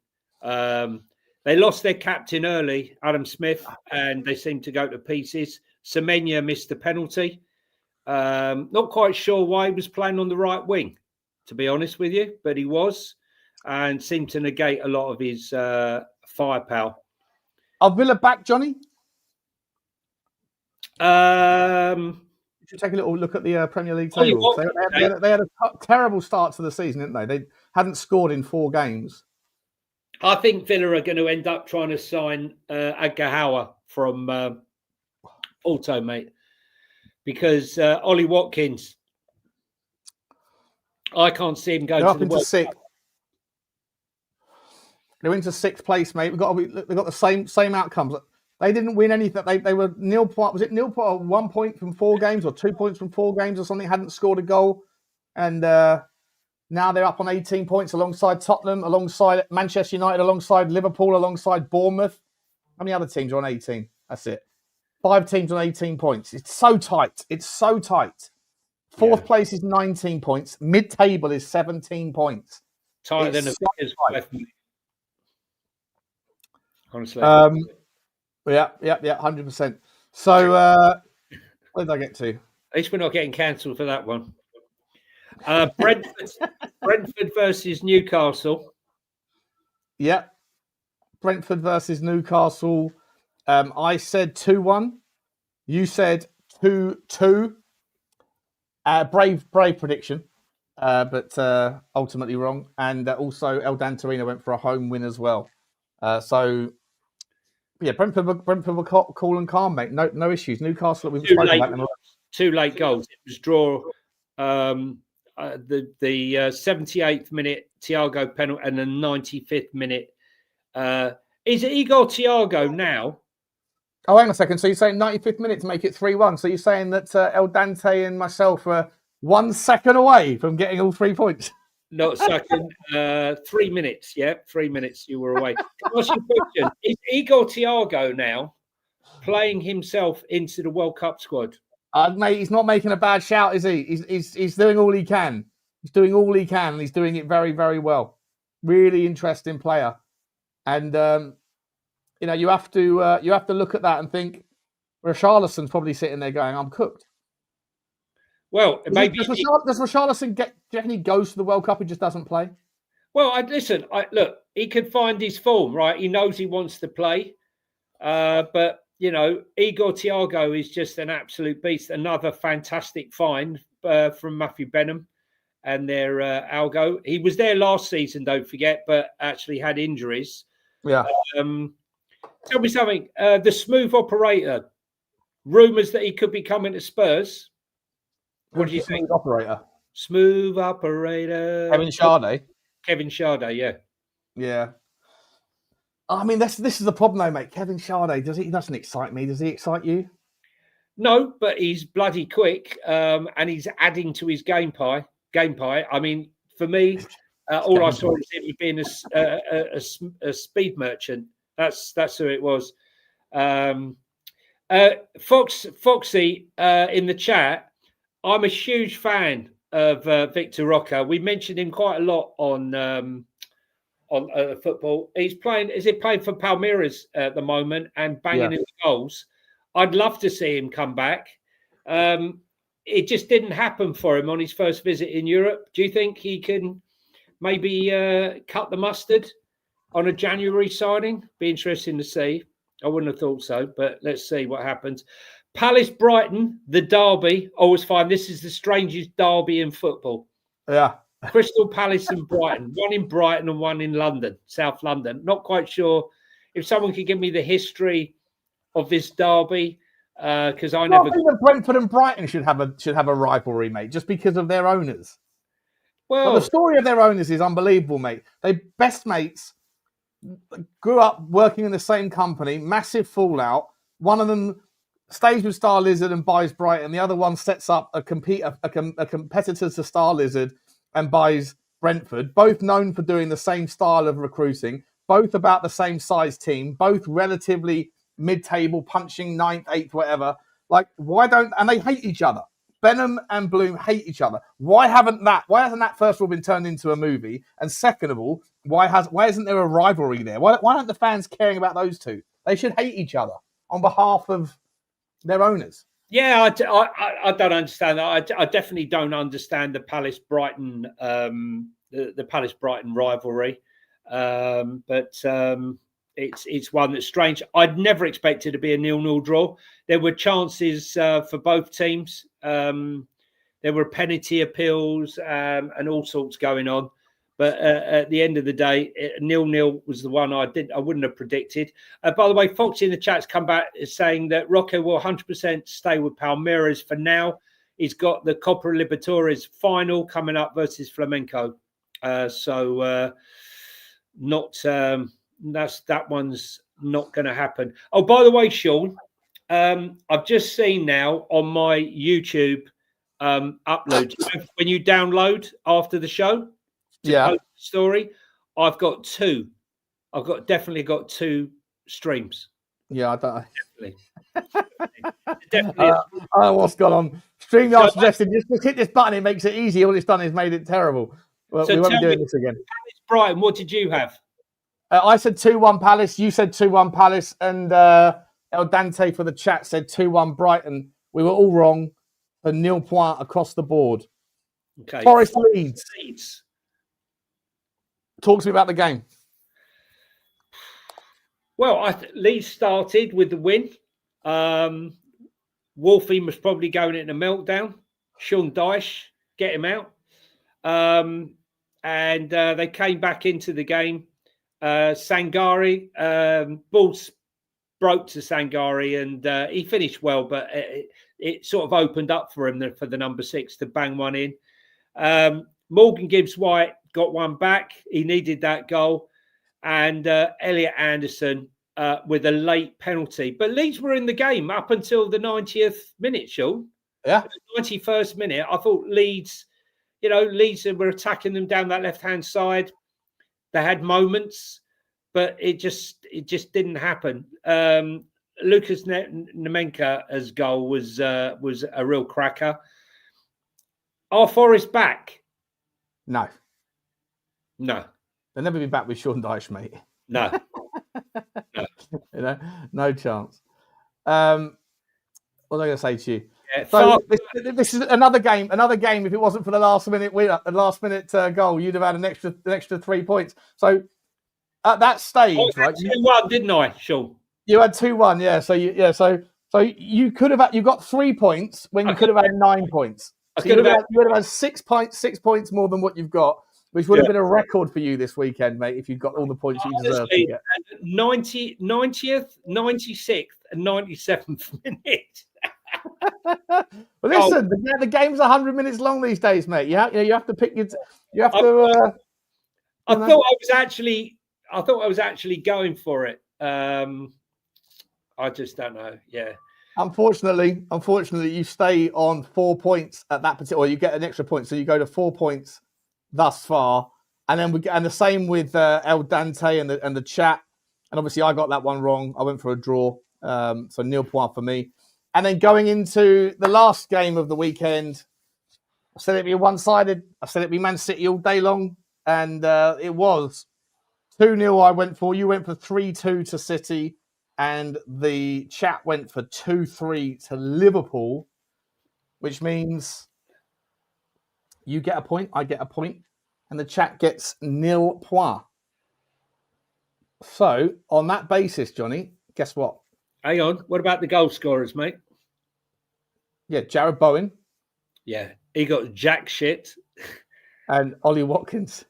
They lost their captain early, Adam Smith, and they seemed to go to pieces. Semenya missed the penalty. Not quite sure why he was playing on the right wing, to be honest with you, but he was, and seemed to negate a lot of his firepower. Are Villa back, Johnny? You should take a little look at the Premier League table. They had a terrible start to the season, didn't they? They hadn't scored in 4 games. I think Villa are going to end up trying to sign Agahawa from Auto, mate, because Ollie Watkins, I can't see him going to the World Cup. They're into 6th place, mate. They've got the same outcomes. They didn't win anything. They were 0 point. Was it 0 point or 1 point from 4 games or 2 points from 4 games or something? Hadn't scored a goal, and now they're up on 18 points alongside Tottenham, alongside Manchester United, alongside Liverpool, alongside Bournemouth. How many other teams are on 18? That's it. 5 teams on 18 points. It's so tight. Fourth place is 19 points. Mid-table is 17 points. Tighter than a Vickers left me. Honestly. Yeah, 100%. So, where did I get to? At least we're not getting cancelled for that one. Brentford versus Newcastle. Yeah. Brentford versus Newcastle. I said 2-1. You said 2-2. Brave prediction, but ultimately wrong. And also El Dantarino went for a home win as well. So, yeah, Brentford were cool and calm, mate. No issues. Newcastle, we've spoken about them. 2 late goals. It was draw. The 78th minute Thiago penalty and the 95th minute. Is it Igor Thiago now? Oh, hang on a second. So you're saying 95th minute to make it 3-1. So you're saying that El Dante and myself were 1 second away from getting all 3 points? Not second. 3 minutes. Yeah, 3 minutes you were away. What's your question? Is Igor Thiago now playing himself into the World Cup squad? Mate, he's not making a bad shout, is he? He's doing all he can. He's doing all he can, and he's doing it very, very well. Really interesting player, and you have to look at that and think, Richarlison's probably sitting there going, "I'm cooked." Well, maybe does Richarlison get? Do you reckon he goes to the World Cup and just doesn't play? Well, look, he could find his form, right? He knows he wants to play, but. Igor Thiago is just an absolute beast. Another fantastic find from Matthew Benham and their Algo. He was there last season, don't forget, but actually had injuries. Yeah. Tell me something. The smooth operator, rumours that he could be coming to Spurs. What do you think? Smooth operator. Kevin Sade, yeah. Yeah. I mean, this is the problem, though, mate. Kevin Sade, he doesn't excite me. Does he excite you? No, but he's bloody quick, and he's adding to his game pie. I mean, for me, all I saw was him being a speed merchant. That's who it was. Foxy in the chat. I'm a huge fan of Victor Roca. We mentioned him quite a lot on football. Is he playing for Palmeiras at the moment and banging in goals? I'd love to see him come back. It just didn't happen for him on his first visit in Europe. Do you think he can maybe cut the mustard on a January signing? Be interesting to see. I wouldn't have thought so, but let's see what happens. Palace Brighton, the derby. Always find this is the strangest derby in football. Yeah. Crystal Palace and Brighton, one in Brighton and one in London, South London. Not quite sure if someone could give me the history of this derby, because I never. I think that Brentford and Brighton should have a rivalry, mate, just because of their owners. Well, the story of their owners is unbelievable, mate. They best mates. grew up working in the same company, massive fallout. One of them stays with Star Lizard and buys Brighton. The other one sets up a competitor to Star Lizard and buys Brentford. Both known for doing the same style of recruiting. Both about the same size team. Both relatively mid-table, punching 9th, 8th, whatever. Like, why don't... And they hate each other. Benham and Bloom hate each other. Why hasn't that first of all been turned into a movie? And second of all, why isn't there a rivalry there? Why aren't the fans caring about those two? They should hate each other on behalf of their owners. Yeah, I don't understand that. I definitely don't understand the Palace Brighton the Palace Brighton rivalry. But it's one that's strange. I'd never expected to be a 0-0 draw. There were chances for both teams. There were penalty appeals and all sorts going on. But at the end of the day, 0-0 was the one I wouldn't have predicted. By the way, Foxy in the chat's come back saying that Rocco will 100% stay with Palmeiras for now. He's got the Copa Libertadores final coming up versus Flamenco. That one's not going to happen. Oh, by the way, Sean, I've just seen now on my YouTube upload, when you download after the show, post the story, I've got two. Definitely got two streams. Yeah, I don't. Definitely. I don't know what's gone on. StreamYard suggested just hit this button. It makes it easy. All it's done is made it terrible. Well, so we won't be doing this again. Brighton, what did you have? I said 2-1 Palace. You said 2-1 Palace, and El Dante for the chat said 2-1 Brighton. We were all wrong. For 0 point across the board. Okay. Forest Leeds. Talk to me about the game. Well, Leeds started with the win. Wolfie was probably going in a meltdown. Sean Dyche, get him out. And they came back into the game. Sangari, balls broke to Sangari, and he finished well, but it sort of opened up for him for the number 6 to bang one in. Morgan Gibbs-White got one back. He needed that goal. And Elliot Anderson with a late penalty. But Leeds were in the game up until the 90th minute, Sean. Yeah. The 91st minute. I thought Leeds were attacking them down that left-hand side. They had moments, but it just didn't happen. Lucas Nemenka's goal was a real cracker. Are Forest back? No. They'll never be back with Sean Dyche, mate. No. No chance. What was I going to say to you? Yeah, so this is another game. If it wasn't for the last minute goal, you'd have had an extra 3 points. So at that stage, right? 2-1, didn't I, Sean? You had 2-1, yeah. So you could have you got 3 points when you could have had 9 points. So you would have had 6 points more than what you've got, which would have been a record for you this weekend, mate, if you'd got all the points you deserve to get. 90th, 96th, and 97th minute. Well, listen, the game's 100 minutes long these days, mate. You have to pick you have to. I thought I was actually going for it. I just don't know. Yeah. Unfortunately, you stay on 4 points at that particular. Or you get an extra point, so you go to 4 points thus far, and then the same with El Dante and the chat. And obviously, I got that one wrong. I went for a draw, so 0 point for me. And then going into the last game of the weekend, I said it'd be one-sided. I said it'd be Man City all day long, and it was 2-0. I went for. You went for 3-2 to City, and the chat went for 2-3 to Liverpool, which means you get a point, I get a point, and the chat gets 0 point. So on that basis, Johnny, guess what? Hang on. What about the goal scorers, mate? Yeah, Jared Bowen. Yeah, he got jack shit. And Ollie Watkins.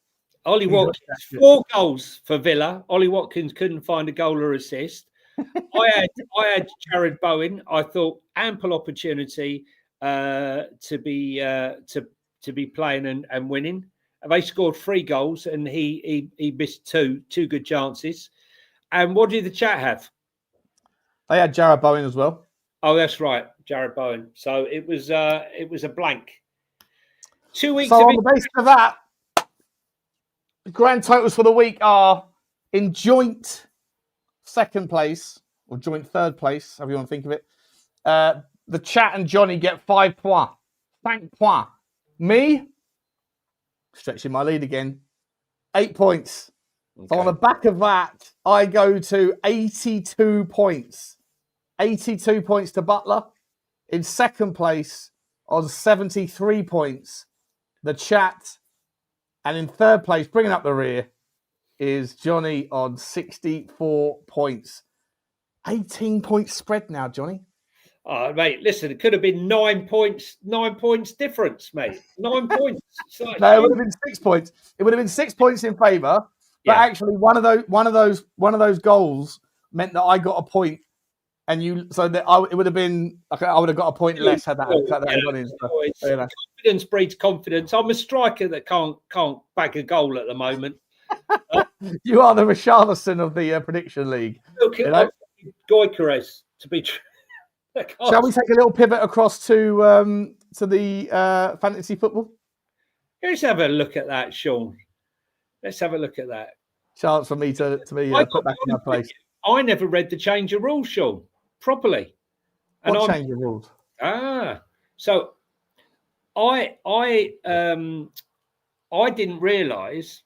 Ollie Watkins, 4 goals for Villa. Ollie Watkins couldn't find a goal or assist. I had Jared Bowen. I thought ample opportunity to be playing and winning. They scored 3 goals, and he missed two good chances. And what did the chat have? They had Jared Bowen as well. Oh, that's right, Jared Bowen. So it was a blank. 2 weeks. So on the basis of that, the grand totals for the week are in joint second place or joint third place, however you want to think of it. The chat and Johnny get 5 points. 5 points. Me, stretching my lead again, 8 points. Okay. So on the back of that, I go to 82 points. 82 points to Butler. In second place on 73 points, the chat. And in third place, bringing up the rear, is Johnny on 64 points. 18 points spread now, Johnny. Oh, mate, listen, it could have been 9 points. 9 points difference, mate. 9 points. No, it would have been 6 points. It would have been 6 points in favour. But actually, one of those goals meant that I got a point, and it would have been. I would have got a point less had that gone in. So, confidence breeds confidence. I'm a striker that can't bag a goal at the moment. You are the Richarlison of the prediction league. Look at Goikarez to be true. Shall we take a little pivot across to the fantasy football? Let's have a look at that, Sean. Let's have a look at that. Chance for me to put back in my place. I never read the change of rules, Sean, properly. What change of rules? So I didn't realise.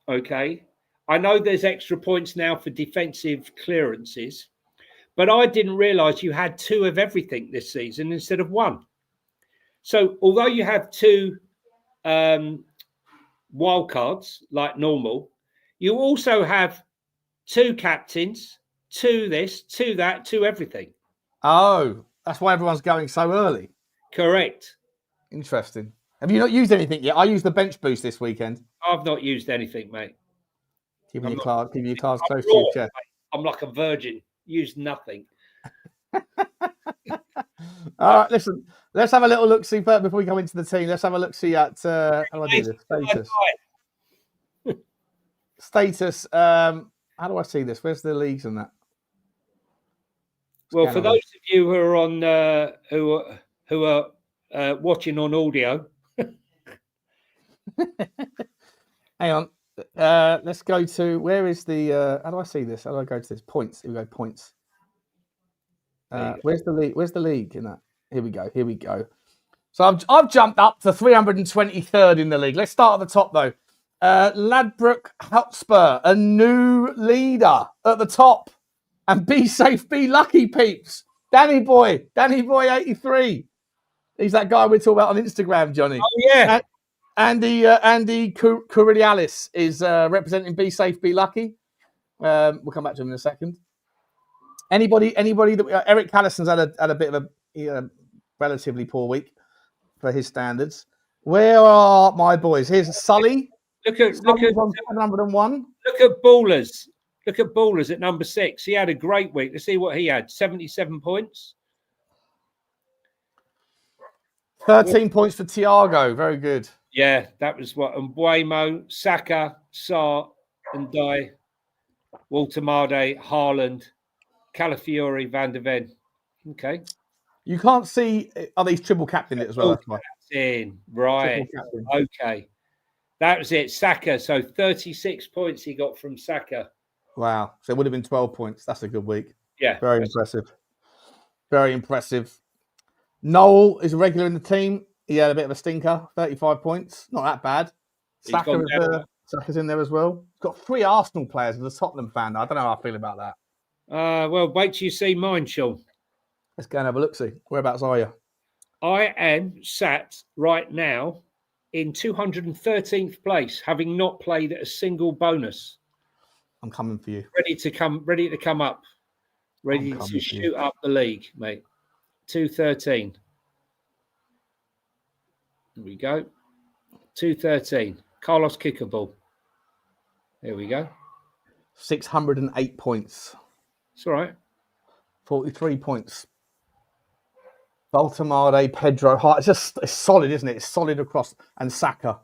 Okay, I know there's extra points now for defensive clearances, but I didn't realise you had 2 of everything this season instead of 1. So although you have 2 wild cards like normal, you also have 2 captains, 2 this, 2 that, 2 everything. Oh, that's why everyone's going so early. Correct. Interesting. Have you not used anything yet? I used the bench boost this weekend. I've not used anything, mate. Keeping your cards close to your chest. I'm like a virgin. Used nothing. All right, listen. Let's have a little look see before we go into the team. Let's have a look see at how do I do this? Status. How do I see this? Where's the leagues and that? Well, for those of you who are on who are watching on audio, hang on. Let's go to where is the? How do I see this? How do I go to this? Points. Here we go. Points. Where's the league? Where's the league in that? Here we go. Here we go. So I've jumped up to 323rd in the league. Let's start at the top though. Ladbroke Hotspur, a new leader at the top. And be safe, be lucky, peeps. Danny Boy 83. He's that guy we're talking about on Instagram, Johnny. Oh yeah. Andy Curialis is representing Be Safe, Be Lucky. We'll come back to him in a second. Anybody that Eric Callison's had a bit of a relatively poor week for his standards. Where are my boys? Here's Sully. Look at 701. Look at Ballers. Look at Ballers at number 6. He had a great week. Let's see what he had. 77 points. 13 points for Thiago. Very good. Yeah, that was what. And Buemo, Saka, Sarr, and Dye, Walter Marde, Haaland, Calafiori, Van der Ven. Okay. You can't see, are these triple captain it as well? Captain. Right. Okay. That was it. Saka. So 36 points he got from Saka. Wow. So it would have been 12 points. That's a good week. Yeah. Very impressive. Very impressive. Noel is a regular in the team. He had a bit of a stinker. 35 points. Not that bad. Saka's in there as well. He's got 3 Arsenal players as a Tottenham fan. I don't know how I feel about that. Well, wait till you see mine, Sean. Let's go and have a look-see. Whereabouts are you? I am sat right now in 213th place, having not played a single bonus. I'm coming for you. Ready to come up. Ready to shoot up the league, mate. 213. Here we go. 213. Carlos Kickable. There we go. 608 points. It's all right. 43 points. Baltamade, Pedro. It's solid, isn't it? It's solid across. And Saka.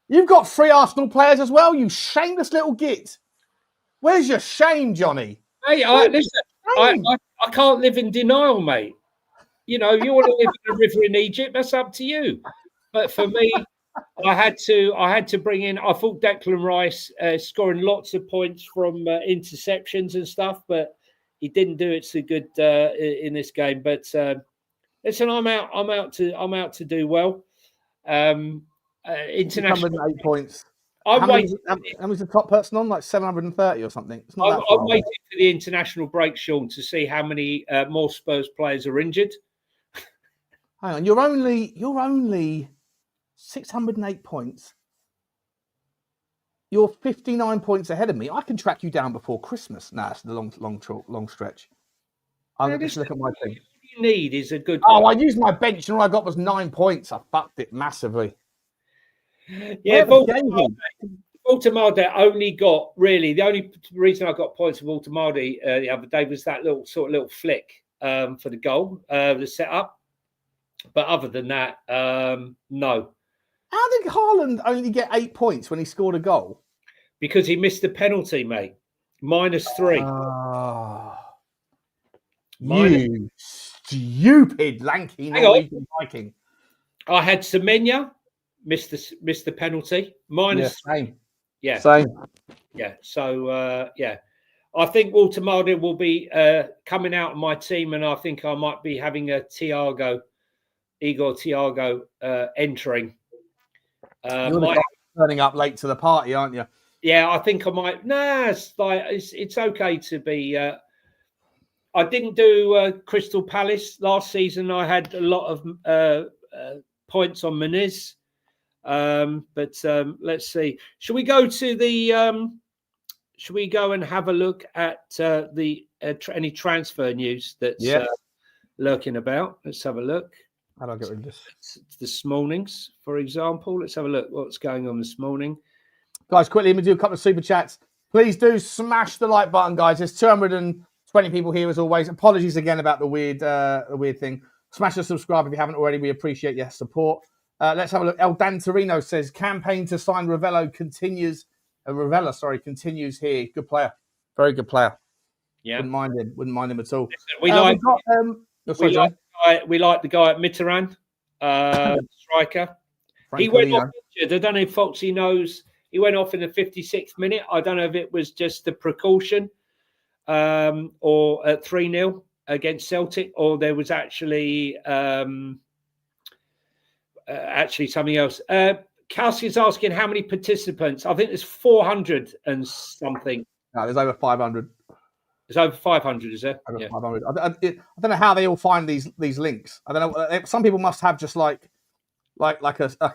You've got 3 Arsenal players as well, you shameless little git. Where's your shame, Johnny? Hey, listen, I can't live in denial, mate. You know, you want to live in a river in Egypt, that's up to you. But for me, I had to bring in. I thought Declan Rice scoring lots of points from interceptions and stuff, but he didn't do it so good in this game. But listen, I'm out to do well. International 608 points. I'm How waiting. many's the top person on? Like 730 or something. It's not that I'm far. waiting for the international break, Sean, to see how many more Spurs players are injured. Hang on, you're only 608 points. You're 59 points ahead of me. I can track you down before Christmas. Nah, it's the long stretch. I'll just look at my thing. All you need is a good. Oh, I used my bench and all I got was 9 points. I fucked it massively. Yeah, Baltimore only got really the only reason I got points for Baltimore the other day was that little flick for the goal, the setup. But other than that, no. How did Haaland only get 8 points when he scored a goal? Because he missed the penalty, mate. -3. You stupid lanky Norwegian Viking. I had Semenya missed the penalty. Same. Yeah. Same. Yeah. So I think Walter Martin will be coming out of my team, and I think I might be having a Igor Thiago entering. You're turning up late to the party, aren't you? Yeah, I think I might. Nah, it's okay to be. I didn't do Crystal Palace last season. I had a lot of points on Muniz. But let's see. Should we go to the? Should we go and have a look at the any transfer news that's lurking about? Let's have a look. How do I get rid of this? This morning's, for example. Let's have a look. What's going on this morning, guys? Quickly, let me do a couple of super chats. Please do smash the like button, guys. There's 220 people here as always. Apologies again about the weird thing. Smash the subscribe if you haven't already. We appreciate your support. Let's have a look. El Dan Torino says campaign to sign Ravello continues. Ravella, continues here. Good player, very good player. Yeah, wouldn't mind him at all. Listen, we like the guy at Mitterrand, striker. He went off injured. I don't know if Foxy knows. He went off in the 56th minute. I don't know if it was just a precaution or at 3-0 against Celtic, or there was actually something else. Kelsey is asking how many participants. I think there's 400 and something. No, there's over 500. It's over 500, is there? Over 500. I don't know how they all find these links. I don't know. Some people must have just like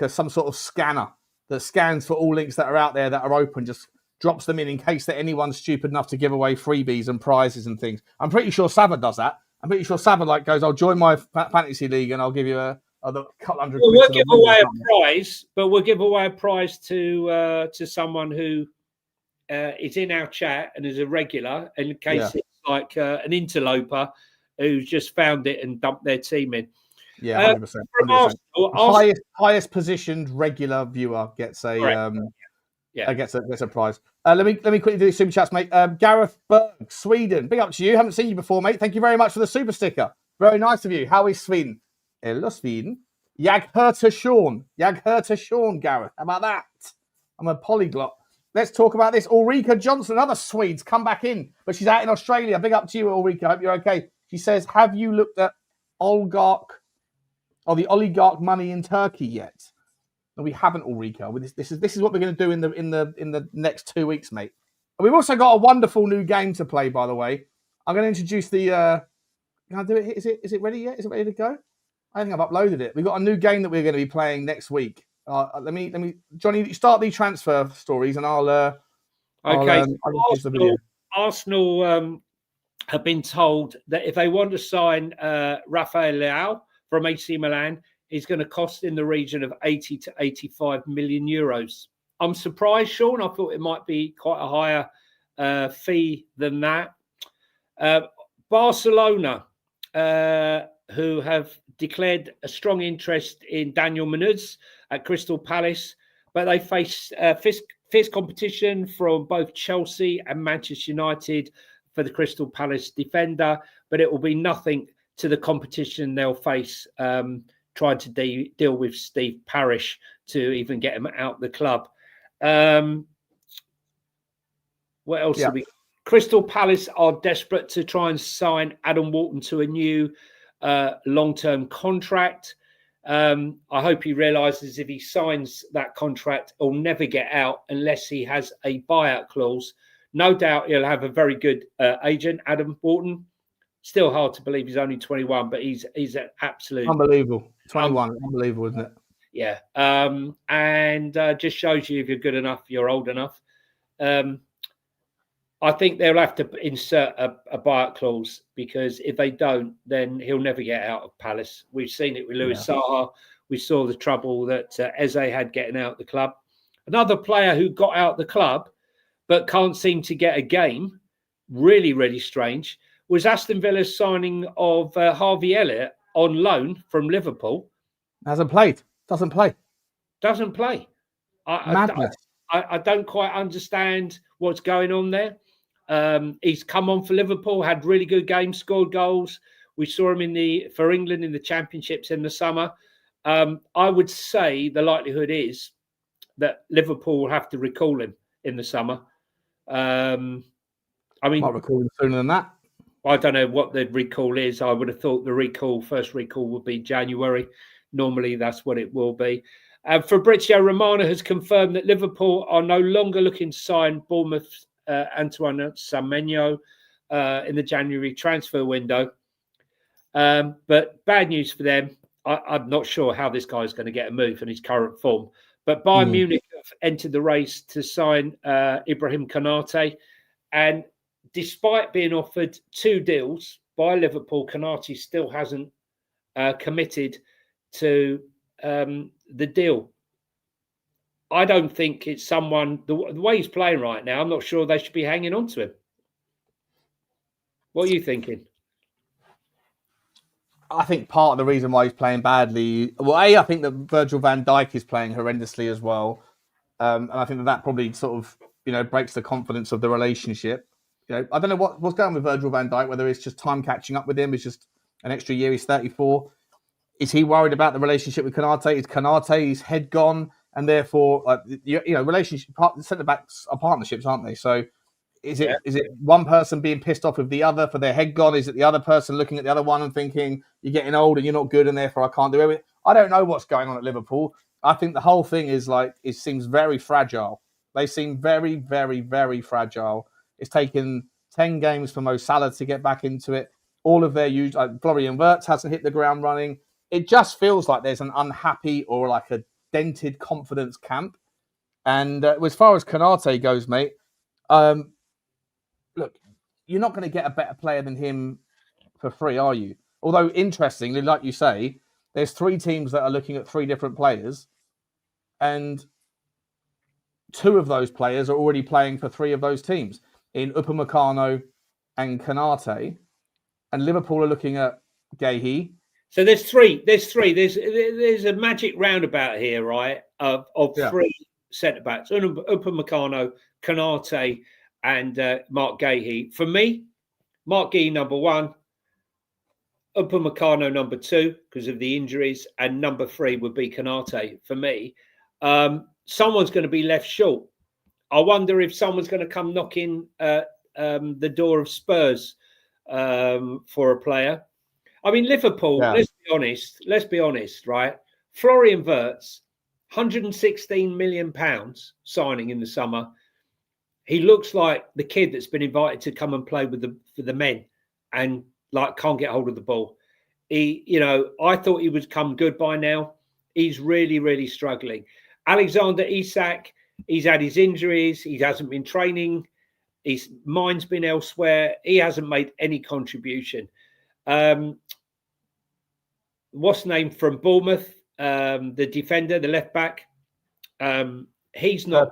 some sort of scanner that scans for all links that are out there that are open, just drops them in case that anyone's stupid enough to give away freebies and prizes and things. I'm pretty sure Sava does that. I'm pretty sure Sava goes, I'll join my fantasy league and I'll give you a couple hundred. We'll give away a prize, but we'll give away a prize to someone who is in our chat and is a regular, in case it's like an interloper who's just found it and dumped their team in. Yeah, 100%. 100%. Highest positioned regular viewer gets a gets a prize. Let me quickly do the super chats, mate. Gareth Berg, Sweden. Big up to you. Haven't seen you before, mate. Thank you very much for the super sticker. Very nice of you. How is Sweden? Hello, Sweden. Jag hörte Sean, Gareth. How about that? I'm a polyglot. Let's talk about this. Ulrika Johnson, another Swedes, come back in, but she's out in Australia. Big up to you, Ulrika. Hope you're okay. She says, have you looked at the oligarch money in Turkey yet? No, we haven't, Ulrika. This is what we're going to do in the next 2 weeks, mate. And we've also got a wonderful new game to play, by the way. I'm going to introduce the. Can I do it? Is it ready yet? Is it ready to go? I think I've uploaded it. We've got a new game that we're going to be playing next week. Let me, Johnny, start the transfer stories, and I'll Arsenal have been told that if they want to sign Rafael Leao from AC Milan, it's going to cost in the region of 80 to 85 million euros. I'm surprised, Sean. I thought it might be quite a higher fee than that. Barcelona, who have declared a strong interest in Daniel Munoz at Crystal Palace, but they face fierce competition from both Chelsea and Manchester United for the Crystal Palace defender, but it will be nothing to the competition they'll face trying to deal with Steve Parish to even get him out the club. What else have we? Crystal Palace are desperate to try and sign Adam Walton to a new long-term contract. I hope he realises if he signs that contract, he'll never get out unless he has a buyout clause. No doubt he'll have a very good agent, Adam Walton. Still hard to believe he's only 21, but he's an absolute... Unbelievable. 21, unbelievable, isn't it? Yeah. And just shows you if you're good enough, you're old enough. I think they'll have to insert a buyout clause, because if they don't, then he'll never get out of Palace. We've seen it with Louis Saha. We saw the trouble that Eze had getting out of the club. Another player who got out of the club but can't seem to get a game, really, really strange, was Aston Villa's signing of Harvey Elliott on loan from Liverpool. Doesn't play. Madness. I don't quite understand what's going on there. He's come on for Liverpool, had really good games, scored goals. We saw him for England in the championships in the summer. I would say the likelihood is that Liverpool will have to recall him in the summer. I mean, might recall him sooner than that. I don't know what the recall is. I would have thought the first recall would be January. Normally, that's what it will be. Fabrizio Romano has confirmed that Liverpool are no longer looking to sign Bournemouth's Antoine Semenyo in the January transfer window. But bad news for them. I'm not sure how this guy's going to get a move in his current form. But Bayern Munich have entered the race to sign Ibrahim Konate. And despite being offered 2 deals by Liverpool, Konate still hasn't committed to the deal. I don't think it's someone, the way he's playing right now, I'm not sure they should be hanging on to him. What are you thinking? I think part of the reason why he's playing badly, I think that Virgil van Dijk is playing horrendously as well. And I think that probably sort of, breaks the confidence of the relationship. I don't know what's going on with Virgil van Dijk, whether it's just time catching up with him, it's just an extra year, he's 34. Is he worried about the relationship with Konate? Is Konate's head gone? And therefore, relationship centre-backs are partnerships, aren't they? So is it one person being pissed off with the other for their head gone? Is it the other person looking at the other one and thinking, you're getting old and you're not good and therefore I can't do everything? I don't know what's going on at Liverpool. I think the whole thing is it seems very fragile. They seem very, very, very fragile. It's taken 10 games for Mo Salah to get back into it. All of their Florian Wirtz hasn't hit the ground running. It just feels like there's an unhappy or like a dented confidence camp. And as far as Konate goes, mate, look, you're not going to get a better player than him for free, are you? Although, interestingly, like you say, there's 3 teams that are looking at 3 different players, and 2 of those players are already playing for 3 of those teams in Upamecano and Konate, and Liverpool are looking at Guehi. So there's 3. There's a magic roundabout here, right? Of 3 centre backs: Upamecano, Konate, and Mark Guehi. For me, Mark Guehi number 1, Upamecano number 2 because of the injuries, and number 3 would be Konate for me. Someone's going to be left short. I wonder if someone's going to come knocking the door of Spurs for a player. I mean, Liverpool, let's be honest, right? Florian Wirtz, £116 million signing in the summer. He looks like the kid that's been invited to come and play for the men and can't get hold of the ball. I thought he would come good by now. He's really, really struggling. Alexander Isak, he's had his injuries. He hasn't been training. His mind's been elsewhere. He hasn't made any contribution. What's name from Bournemouth? The defender, the left back. He's not.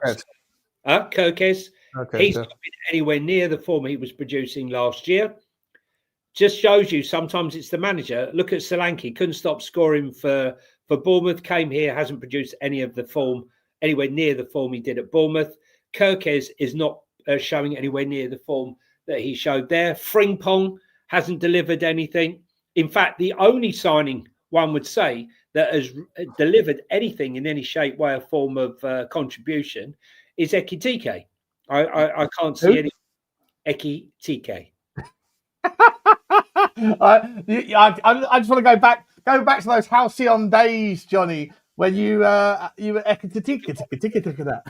Kirkes. He's not been anywhere near the form he was producing last year. Just shows you sometimes it's the manager. Look at Solanke, couldn't stop scoring for Bournemouth, came here, hasn't produced any of the form anywhere near the form he did at Bournemouth. Kirkes is not showing anywhere near the form that he showed there. Frimpong hasn't delivered anything. In fact, the only signing one would say that has delivered anything in any shape, way, or form of contribution is Ekitike. I can't see any Ekitike. I just want to go back to those halcyon days, Johnny, when you were that.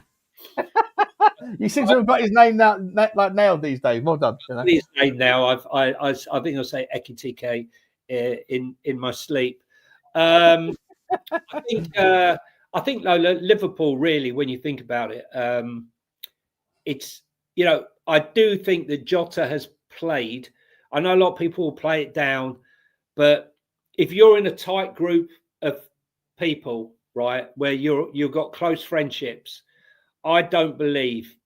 You seem to have got his name now, like nailed these days. Well done. You know? His name now. I think I'll say Ekitike in my sleep. I think Liverpool really, when you think about it, it's, you know, I do think that Jota has played. I know a lot of people will play it down, but if you're in a tight group of people, right, where you've got close friendships, I don't believe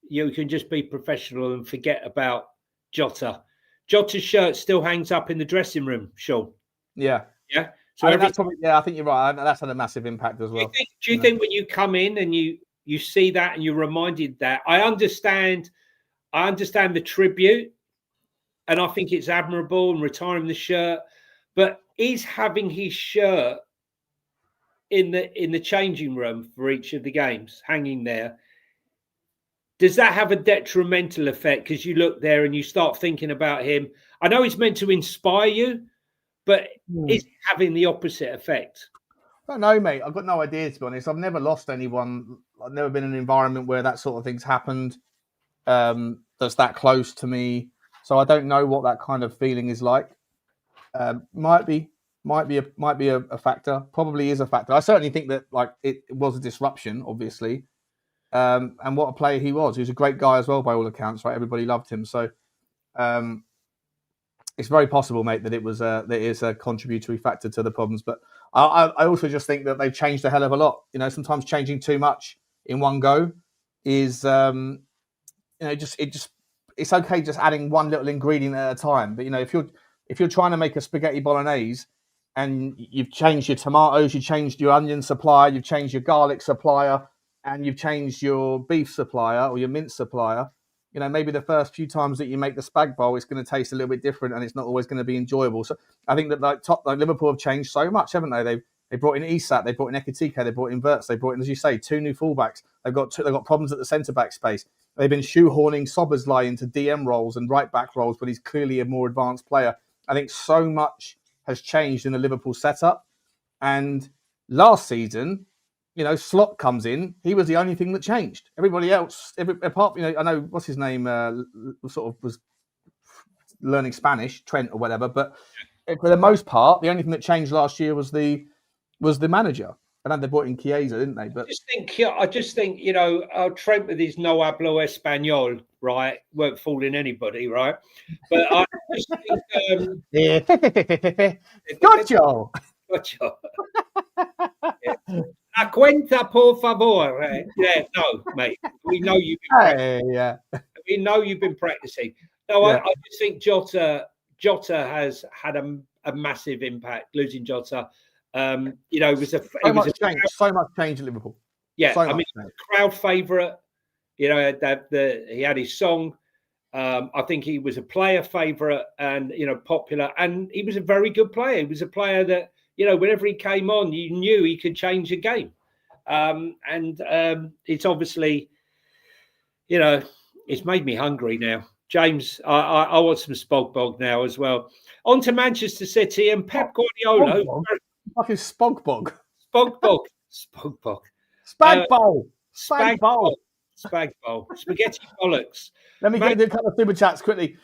you can just be professional and forget about Jota. Jota's shirt still hangs up in the dressing room, Sean. Yeah. Yeah. So I think you're right. That's had a massive impact as well. Do you think when you come in and you see that and you're reminded that, I understand the tribute, and I think it's admirable and retiring the shirt, but is having his shirt in the changing room for each of the games hanging there, does that have a detrimental effect? Because you look there and you start thinking about him. I know he's meant to inspire you, but is it having the opposite effect? I don't know, mate. I've got no idea, to be honest. I've never lost anyone. I've never been in an environment where that sort of thing's happened. That's that close to me. So I don't know what that kind of feeling is like. Might be a factor. Probably is a factor. I certainly think that like it was a disruption, obviously. And what a player he was. He was a great guy as well, by all accounts. Right, everybody loved him. So it's very possible, mate, that there is a contributory factor to the problems. But I also just think that they've changed a hell of a lot. You know, sometimes changing too much in one go is it's okay just adding one little ingredient at a time. But you know, if you're trying to make a spaghetti bolognese and you've changed your tomatoes, you've changed your onion supplier, you've changed your garlic supplier, and you've changed your beef supplier or your mince supplier, you know, maybe the first few times that you make the spag bowl, it's going to taste a little bit different and it's not always going to be enjoyable. So I think that like Liverpool have changed so much, haven't they? They brought in Isak, they brought in Ekitike, they brought in Wirtz, they brought in, as you say, 2 new fullbacks. They've got problems at the centre back space. They've been shoehorning Szoboszlai into DM roles and right back roles, but he's clearly a more advanced player. I think so much has changed in the Liverpool setup. And last season, you know, Slot comes in. He was the only thing that changed. Everybody else, apart, you know, I know what's his name, sort of was learning Spanish, Trent or whatever. But for the most part, the only thing that changed last year was the manager. And then they brought in Chiesa, didn't they? But I just think, you know, Trent with his no hablo español, right, weren't fooling anybody, right? But I just think... Gotcha! La cuenta, por favor. Yeah, no, mate. We know you've been practicing. Yeah. We know you've been practicing. No, I just think Jota has had a massive impact. Losing Jota, you know, so much change at Liverpool. Yeah, I mean, crowd favourite. You know, he had his song. I think he was a player favourite and, you know, popular. And he was a very good player. He was a player that, you know, whenever he came on, you knew he could change a game. It's obviously, you know, it's made me hungry now. James, I want some Spogbog now as well. On to Manchester City and Pep Guardiola. Fucking Spogbog. Spogbog. Spag bowl. Spag bowl. Spaghetti bollocks. Let me get a couple of super chats quickly.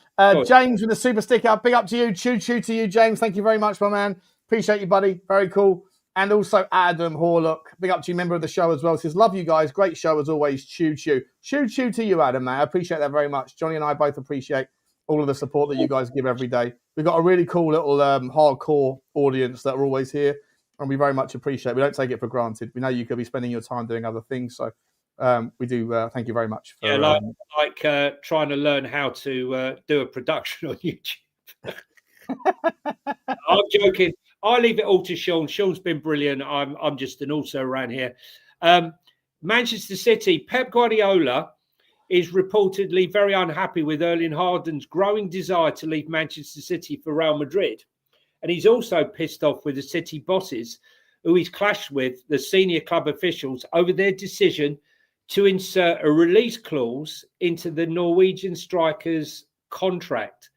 James with a super sticker. Big up to you. Choo to you, James. Thank you very much, my man. Appreciate you, buddy. Very cool. And also Adam Horlock. Big up to you, member of the show as well. Says, love you guys. Great show as always. Choo. Choo to you, Adam, man. I appreciate that very much. Johnny and I both appreciate all of the support that you guys give every day. We've got a really cool little hardcore audience that are always here. And we very much appreciate it. We don't take it for granted. We know you could be spending your time doing other things. So we do thank you very much. For, like trying to learn how to do a production on YouTube. I'm joking. I leave it all to Sean. Sean's been brilliant. I'm just an also around here. Manchester City, Pep Guardiola is reportedly very unhappy with Erling Haaland's growing desire to leave Manchester City for Real Madrid. And he's also pissed off with the City bosses, who he's clashed with, the senior club officials, over their decision to insert a release clause into the Norwegian striker's contract.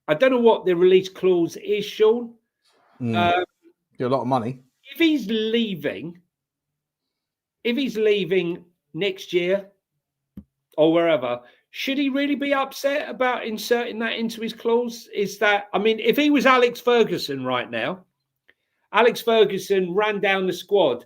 I don't know what the release clause is, Sean. A lot of money. If he's leaving next year or wherever, should he really be upset about inserting that into his clause? If he was Alex Ferguson right now, Alex Ferguson ran down the squad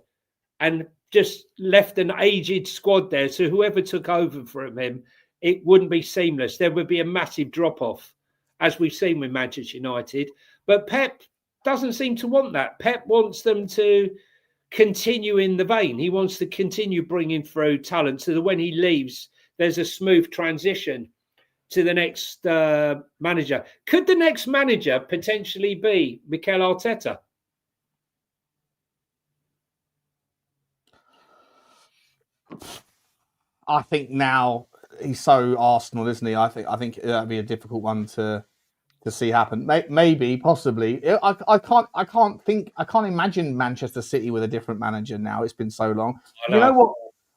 and just left an aged squad there. So whoever took over from him, it wouldn't be seamless. There would be a massive drop-off, as we've seen with Manchester United. But Pep doesn't seem to want that. Pep wants them to continue in the vein. He wants to continue bringing through talent so that when he leaves, there's a smooth transition to the next manager. Could the next manager potentially be Mikel Arteta? I think now he's so Arsenal, isn't he? I think that'd be a difficult one to see happen. Maybe, possibly. I can't imagine Manchester City with a different manager now. It's been so long. You know what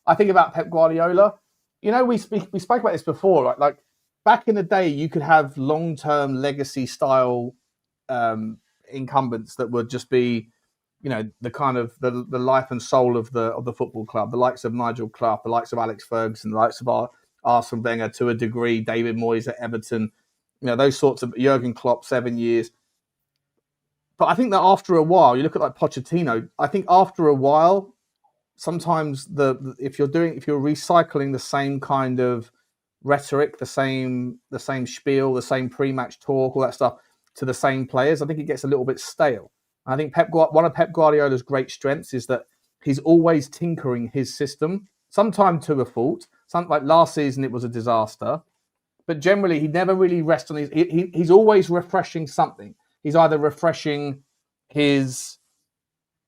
I think about Pep Guardiola? You know, we spoke about this before. Like back in the day, you could have long-term legacy style incumbents that would just be, you know, the kind of the life and soul of the football club. The likes of Nigel Clough, the likes of Alex Ferguson, the likes of Arsene Wenger to a degree, David Moyes at Everton. You know, those sorts of Jurgen Klopp, 7 years. But I think that after a while, you look at like Pochettino. I think after a while, sometimes if you're recycling the same kind of rhetoric, the same spiel, the same pre-match talk, all that stuff to the same players, I think it gets a little bit stale. I think one of Pep Guardiola's great strengths is that he's always tinkering his system, sometimes to a fault. Like last season, it was a disaster. But generally, he never really rests on he's always refreshing something. He's either refreshing his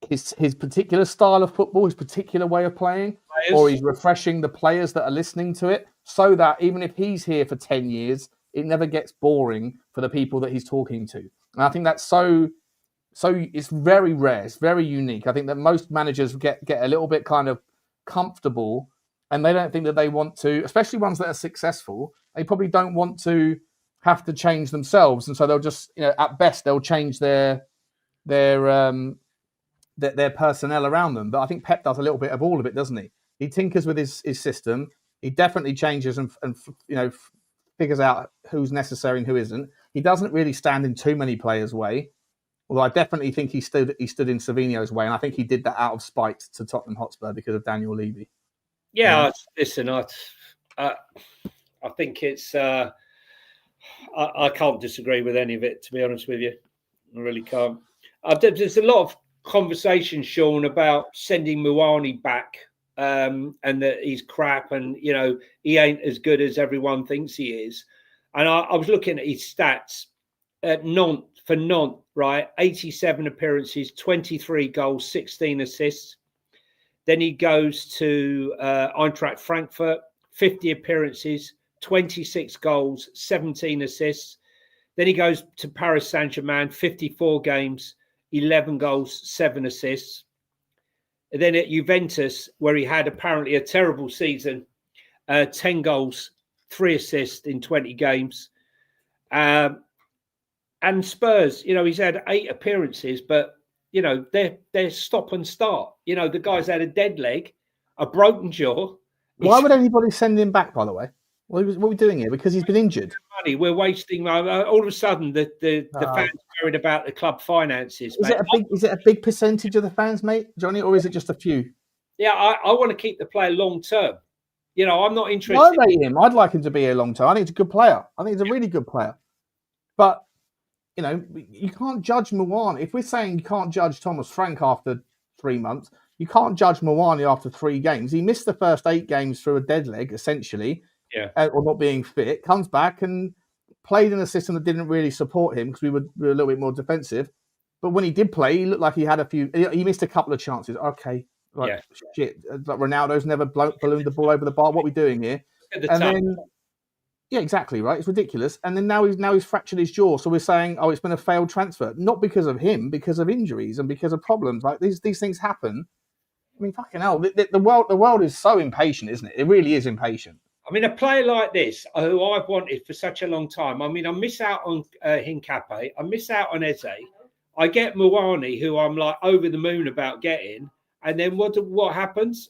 particular style of football, his particular way of playing, or he's refreshing the players that are listening to it, so that even if he's here for 10 years, it never gets boring for the people that he's talking to. And I think that's so it's very rare. It's very unique. I think that most managers get a little bit kind of comfortable, and they don't think that they want to, especially ones that are successful, they probably don't want to have to change themselves. And so they'll just, you know, at best, they'll change their personnel around them. But I think Pep does a little bit of all of it, doesn't he? He tinkers with his system. He definitely changes and you know, figures out who's necessary and who isn't. He doesn't really stand in too many players' way. Although I definitely think he stood in Savinho's way, and I think he did that out of spite to Tottenham Hotspur because of Daniel Levy. Yeah, listen, I think it's. I can't disagree with any of it, to be honest with you. I really can't. There's a lot of conversation, Sean, about sending Muani back, and that he's crap, and you know he ain't as good as everyone thinks he is. And I was looking at his stats at Nantes. For Nantes, right, 87 appearances, 23 goals, 16 assists. Then he goes to Eintracht Frankfurt, 50 appearances, 26 goals, 17 assists. Then he goes to Paris Saint-Germain, 54 games, 11 goals, 7 assists. And then at Juventus, where he had apparently a terrible season, 10 goals, 3 assists in 20 games. And Spurs, you know, he's had 8 appearances, but, you know, they're stop and start. You know, the guy's had a dead leg, a broken jaw. Why would anybody send him back, by the way? What are we doing here? Because he's been injured. Money. We're wasting. All of a sudden, the fans are worried about the club finances. Is it a big percentage of the fans, mate, Johnny, or is it just a few? Yeah, I want to keep the player long term. You know, I'm not interested. I rate him. I'd like him to be here long term. I think he's a good player. I think he's a really good player. But you know, you can't judge Muani. If we're saying you can't judge Thomas Frank after 3 months, you can't judge Muani after 3 games. He missed the first 8 games through a dead leg, essentially, or not being fit. Comes back and played in a system that didn't really support him because we were a little bit more defensive. But when he did play, he looked like he had a few. He missed a couple of chances. Okay, like shit. Like Ronaldo's never ballooned the ball over the bar. What are we doing here? And then, yeah, exactly right. It's ridiculous. And then now he's fractured his jaw. So we're saying, oh, it's been a failed transfer, not because of him, because of injuries and because of problems. Like these things happen. I mean, fucking hell, the world is so impatient, isn't it? It really is impatient. I mean, a player like this, who I've wanted for such a long time. I mean, I miss out on Hincapié. I miss out on Eze. I get Mawani, who I'm like over the moon about getting. And then what happens?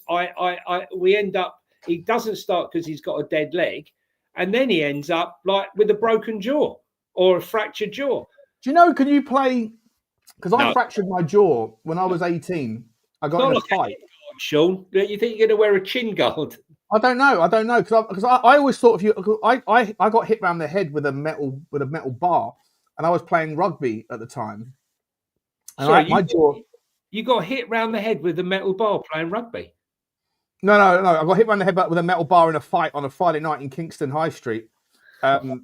We end up, he doesn't start because he's got a dead leg. And then he ends up like with a broken jaw or a fractured jaw. Do you know, can you play? Because I fractured my jaw when I was 18. I got in a fight. Sean, you think you're going to wear a chin guard? I don't know. Because I always thought if you, I got hit around the head with a metal bar, and I was playing rugby at the time. And Sorry, my jaw. You got hit round the head with a metal bar playing rugby? No. I got hit around the head with a metal bar in a fight on a Friday night in Kingston High Street. And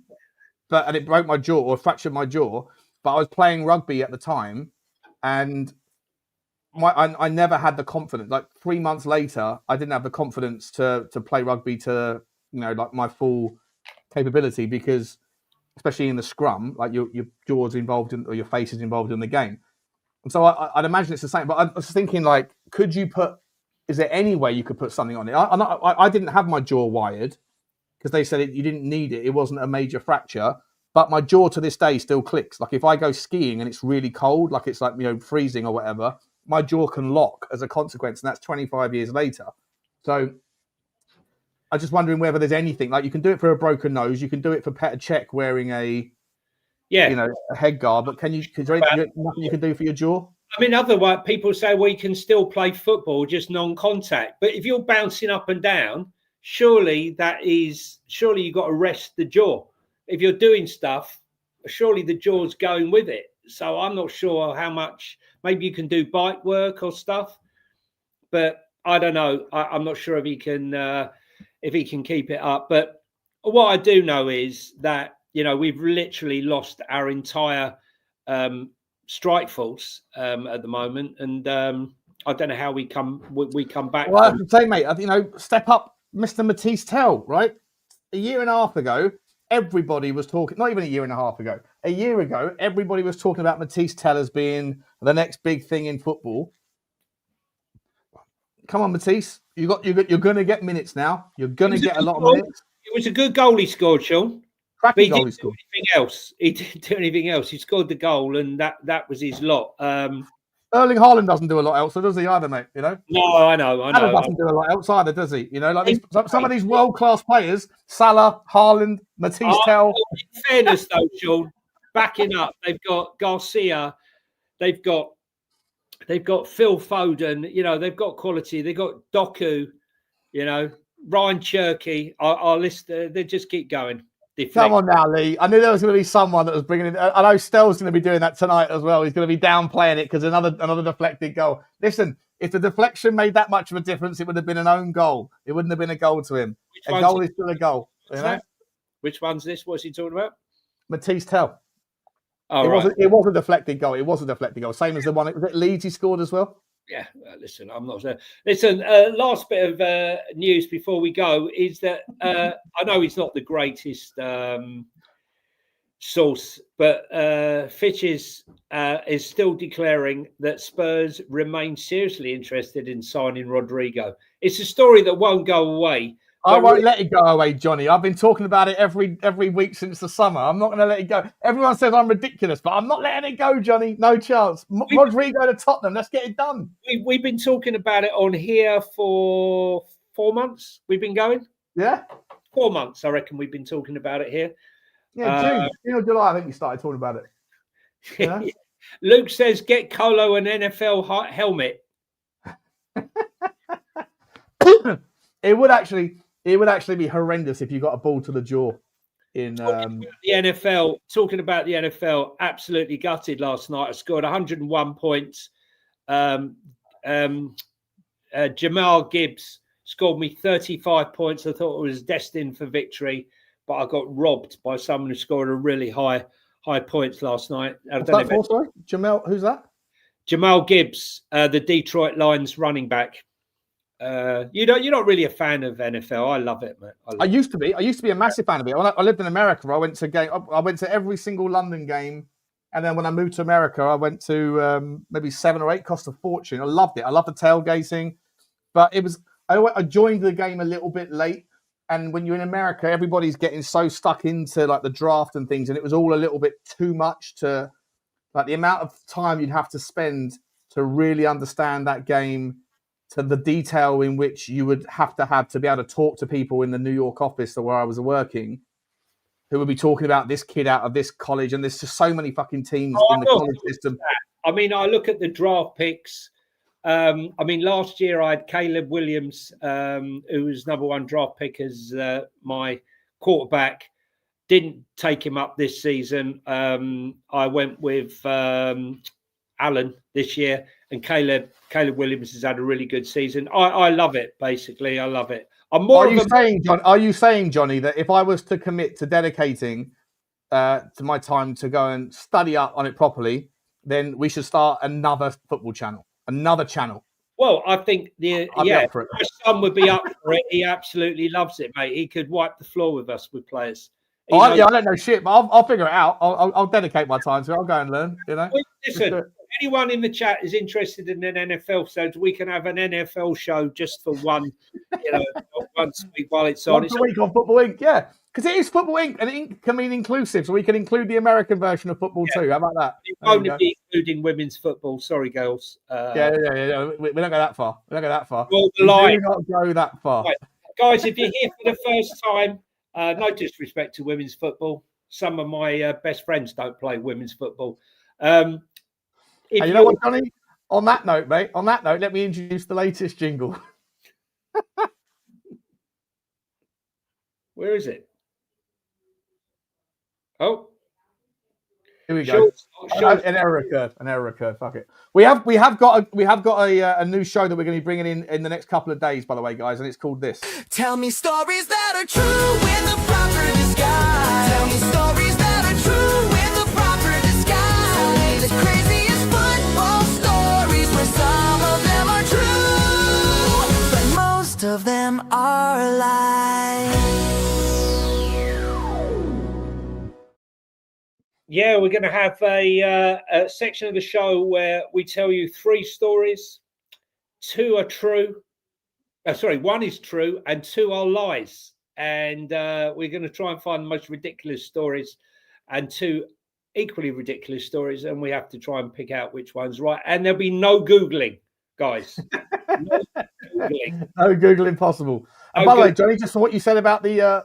it broke my jaw or fractured my jaw. But I was playing rugby at the time, and I never had the confidence. Like 3 months later, I didn't have the confidence to play rugby to like my full capability, because especially in the scrum, like your jaw's involved in, or your face is involved in the game. And so I'd imagine it's the same. But I was thinking, like, is there any way you could put something on it? I didn't have my jaw wired because they said you didn't need it. It wasn't a major fracture. But my jaw to this day still clicks. Like if I go skiing and it's really cold, like it's like, freezing or whatever, my jaw can lock as a consequence. And that's 25 years later. So I'm just wondering whether there's anything, like you can do it for a broken nose. You can do it for Petr Cech wearing a head guard. But is there nothing you can do for your jaw? I mean, otherwise people say, well, you can still play football, just non-contact. But if you're bouncing up and down, surely you've got to rest the jaw. If you're doing stuff, surely the jaw's going with it. So I'm not sure how much, maybe you can do bike work or stuff, but I don't know. I'm not sure if he can keep it up. But what I do know is that, we've literally lost our entire strike force at the moment. And I don't know how we come back. Well, I have to say, mate, step up Mr. Matisse Tell, right? A year and a half ago, everybody was talking, not even a year and a half ago, a year ago, everybody was talking about Matisse Tell as being the next big thing in football. Come on, Matisse. You're going to get minutes now. You're going to get a lot of minutes. It was a good goal he scored, Sean. Cracking goal he scored. He didn't do anything else. He scored the goal, and that was his lot. Erling Haaland doesn't do a lot else, so does he either, mate? No, I know. Haaland doesn't do a lot else either, does he? Some of these world-class players, Salah, Haaland, Matisse Tell. In fairness, though, Sean, backing up, they've got Garcia, they've got Phil Foden. They've got quality. They've got Doku. Ryan Cherky. Our list. They just keep going. Come on now, Lee. I knew there was going to be someone that was bringing in. I know Stell's going to be doing that tonight as well. He's going to be downplaying it because another deflected goal. Listen, if the deflection made that much of a difference, it would have been an own goal. It wouldn't have been a goal to him. A goal is still a goal. Which one's this? What's he talking about? Matisse Tell. Oh, it was a deflected goal. It was a deflected goal. Same as the one at Leeds he scored as well. Yeah, listen, I'm not sure. Listen, last bit of news before we go is that I know he's not the greatest source, but Fitch is still declaring that Spurs remain seriously interested in signing Rodrigo. It's a story that won't go away. I won't let it go away, Johnny. I've been talking about it every week since the summer. I'm not going to let it go. Everyone says I'm ridiculous, but I'm not letting it go, Johnny. No chance. Rodrigo to Tottenham. Let's get it done. We've been talking about it on here for 4 months. We've been going. Yeah. 4 months, I reckon we've been talking about it here. Yeah, June or July, I think we started talking about it. Yeah? Luke says, get Colo an NFL helmet. It would actually be horrendous if you got a ball to the jaw. Talking about the NFL, absolutely gutted last night. I scored 101 points. Jamal Gibbs scored me 35 points. I thought it was destined for victory, but I got robbed by someone who scored a really high high points last night. What's that for, sorry? Jamel, who's that? Jamal Gibbs, the Detroit Lions running back. You're not really a fan of NFL. I love it, man. I used to be a massive fan of it. When I lived in America, I went to every single London game, and then when I moved to America, I went to maybe 7 or 8. Cost a fortune. I loved it. I loved the tailgating, but I joined the game a little bit late. And when you're in America, everybody's getting so stuck into like the draft and things, and it was all a little bit too much to like the amount of time you'd have to spend to really understand that game, to the detail in which you would have to be able to talk to people in the New York office or where I was working, who would be talking about this kid out of this college, and there's just so many fucking teams in the college system. I mean, I look at the draft picks. Last year I had Caleb Williams, who was number 1 draft pick as my quarterback. Didn't take him up this season. I went with Allen this year, and Caleb Williams has had a really good season. I love it. Basically, I love it. Are you saying, Johnny, that if I was to commit to dedicating to my time to go and study up on it properly, then we should start another football channel, another channel? Well, I think my son would be up for it. He absolutely loves it, mate. He could wipe the floor with us with players. I don't know shit, but I'll figure it out. I'll dedicate my time to it. I'll go and learn. Well, listen, anyone in the chat is interested in an NFL show, we can have an NFL show just for one, once a week while it's on. Once a week on Football Inc. Yeah, because it is Football Inc. and Inc. can mean inclusive, so we can include the American version of football too. How about that? It won't be including women's football. Sorry, girls. Yeah. We don't go that far. We don't go that far. Well, the line. We do not go that far. Right. Guys, if you're here for the first time, no disrespect to women's football. Some of my best friends don't play women's football. You know what, Johnny? On that note, mate, let me introduce the latest jingle. Where is it? Oh. Here we go. An error occurred. Fuck it. We have got a new show that we're going to be bringing in the next couple of days, by the way, guys, and it's called this. Tell me stories that are true in the proper disguise. Tell me stories that are true in the proper disguise. The craziest football stories where some of them are true, but most of them are lies. Yeah, we're going to have a section of the show where we tell you 3 stories. 2 are true. One is true and 2 are lies. And we're going to try and find the most ridiculous stories and 2 equally ridiculous stories. And we have to try and pick out which one's right. And there'll be no Googling, guys. No Googling. No Googling possible. And by the way, Johnny, just for what you said about the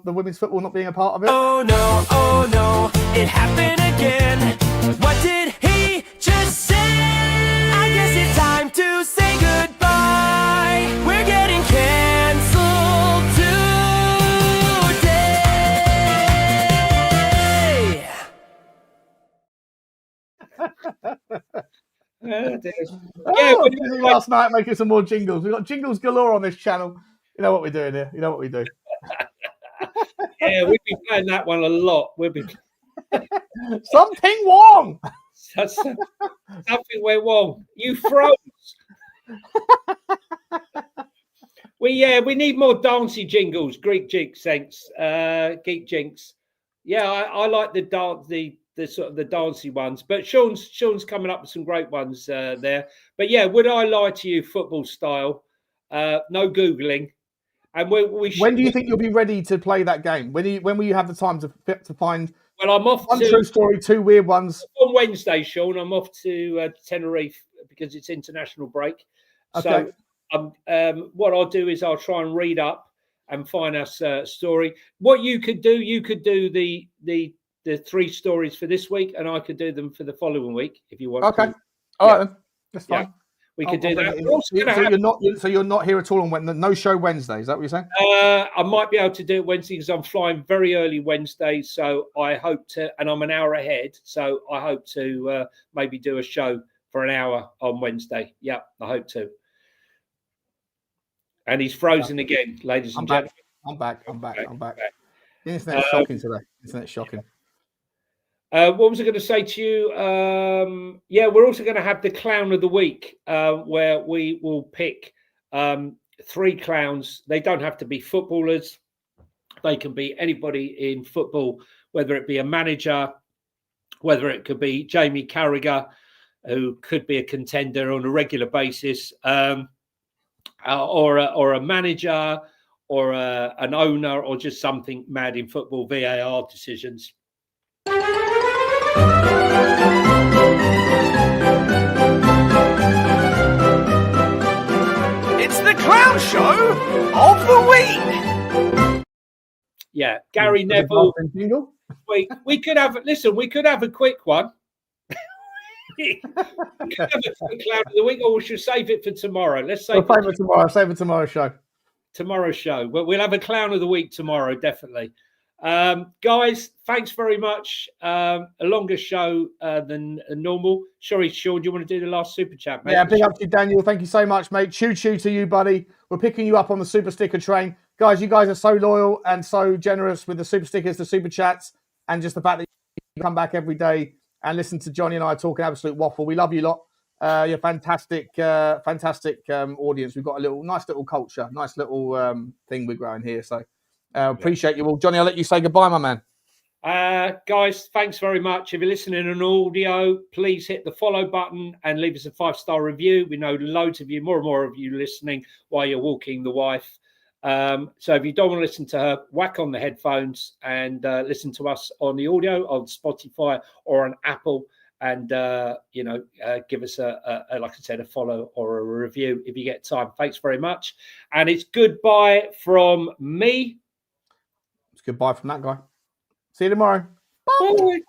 women's football not being a part of it. Oh no, it happened again. What did he just say? I guess it's time to say goodbye. We're getting canceled today. Last night making some more jingles. We've got jingles galore on this channel. You know what we're doing here. You know what we do. Yeah, we've been playing that one a lot. Something wrong. Something went wrong. You froze. We need more dancey jingles. Greek jinx, thanks. Geek jinx. Yeah, I like the dance, the sort of the dancey ones. But Sean's coming up with some great ones there. But yeah, would I lie to you, football style? No Googling. And when do you think you'll be ready to play that game? When will you have the time to find? Well, I'm off one true story, 2 weird ones. On Wednesday, Sean, I'm off to Tenerife because it's international break. Okay. So what I'll do is I'll try and read up and find us a story. What you could do the 3 stories for this week, and I could do them for the following week if you want. Okay. All right then. That's fine. Yeah. We could do that. So you're not here at all on no show Wednesday. Is that what you're saying? I might be able to do it Wednesday because I'm flying very early Wednesday. So I hope to, and I'm an hour ahead. So I hope to maybe do a show for an hour on Wednesday. Yeah, I hope to. And he's frozen again, ladies and gentlemen. I'm back. The internet's shocking today. What was I going to say to you? Yeah, we're also going to have the clown of the week, where we will pick 3 clowns. They don't have to be footballers. They can be anybody in football, whether it be a manager, whether it could be Jamie Carragher, who could be a contender on a regular basis, or a manager, or an owner, or just something mad in football, VAR decisions. It's the clown show of the week. Yeah, Gary Neville. Jingle. We could have a quick one. We could have a quick clown of the week, or we should save it for tomorrow. Let's save We'll save it tomorrow. Save it tomorrow's show. Tomorrow's show. But we'll have a clown of the week tomorrow, definitely. Guys, thanks very much. A longer show than normal. Sorry, Sean, do you want to do the last super chat, mate? Yeah, big up to you, Daniel. Thank you so much, mate. Choo to you, buddy. We're picking you up on the super sticker train. Guys, you guys are so loyal and so generous with the super stickers, the super chats, and just the fact that you come back every day and listen to Jonny and I talking absolute waffle. We love you lot. You're fantastic, fantastic audience. We've got a nice little culture, nice little thing we're growing here. So appreciate you all. Jonny, I'll let you say goodbye, my man. Guys, thanks very much. If you're listening on audio, please hit the follow button and leave us a 5-star review. We know loads of you, more and more of you listening while you're walking the wife. So if you don't want to listen to her, whack on the headphones and listen to us on the audio on Spotify or on Apple, and give us a like I said, a follow or a review if you get time. Thanks very much, and it's goodbye from me. It's goodbye from that guy. See you tomorrow. Bye.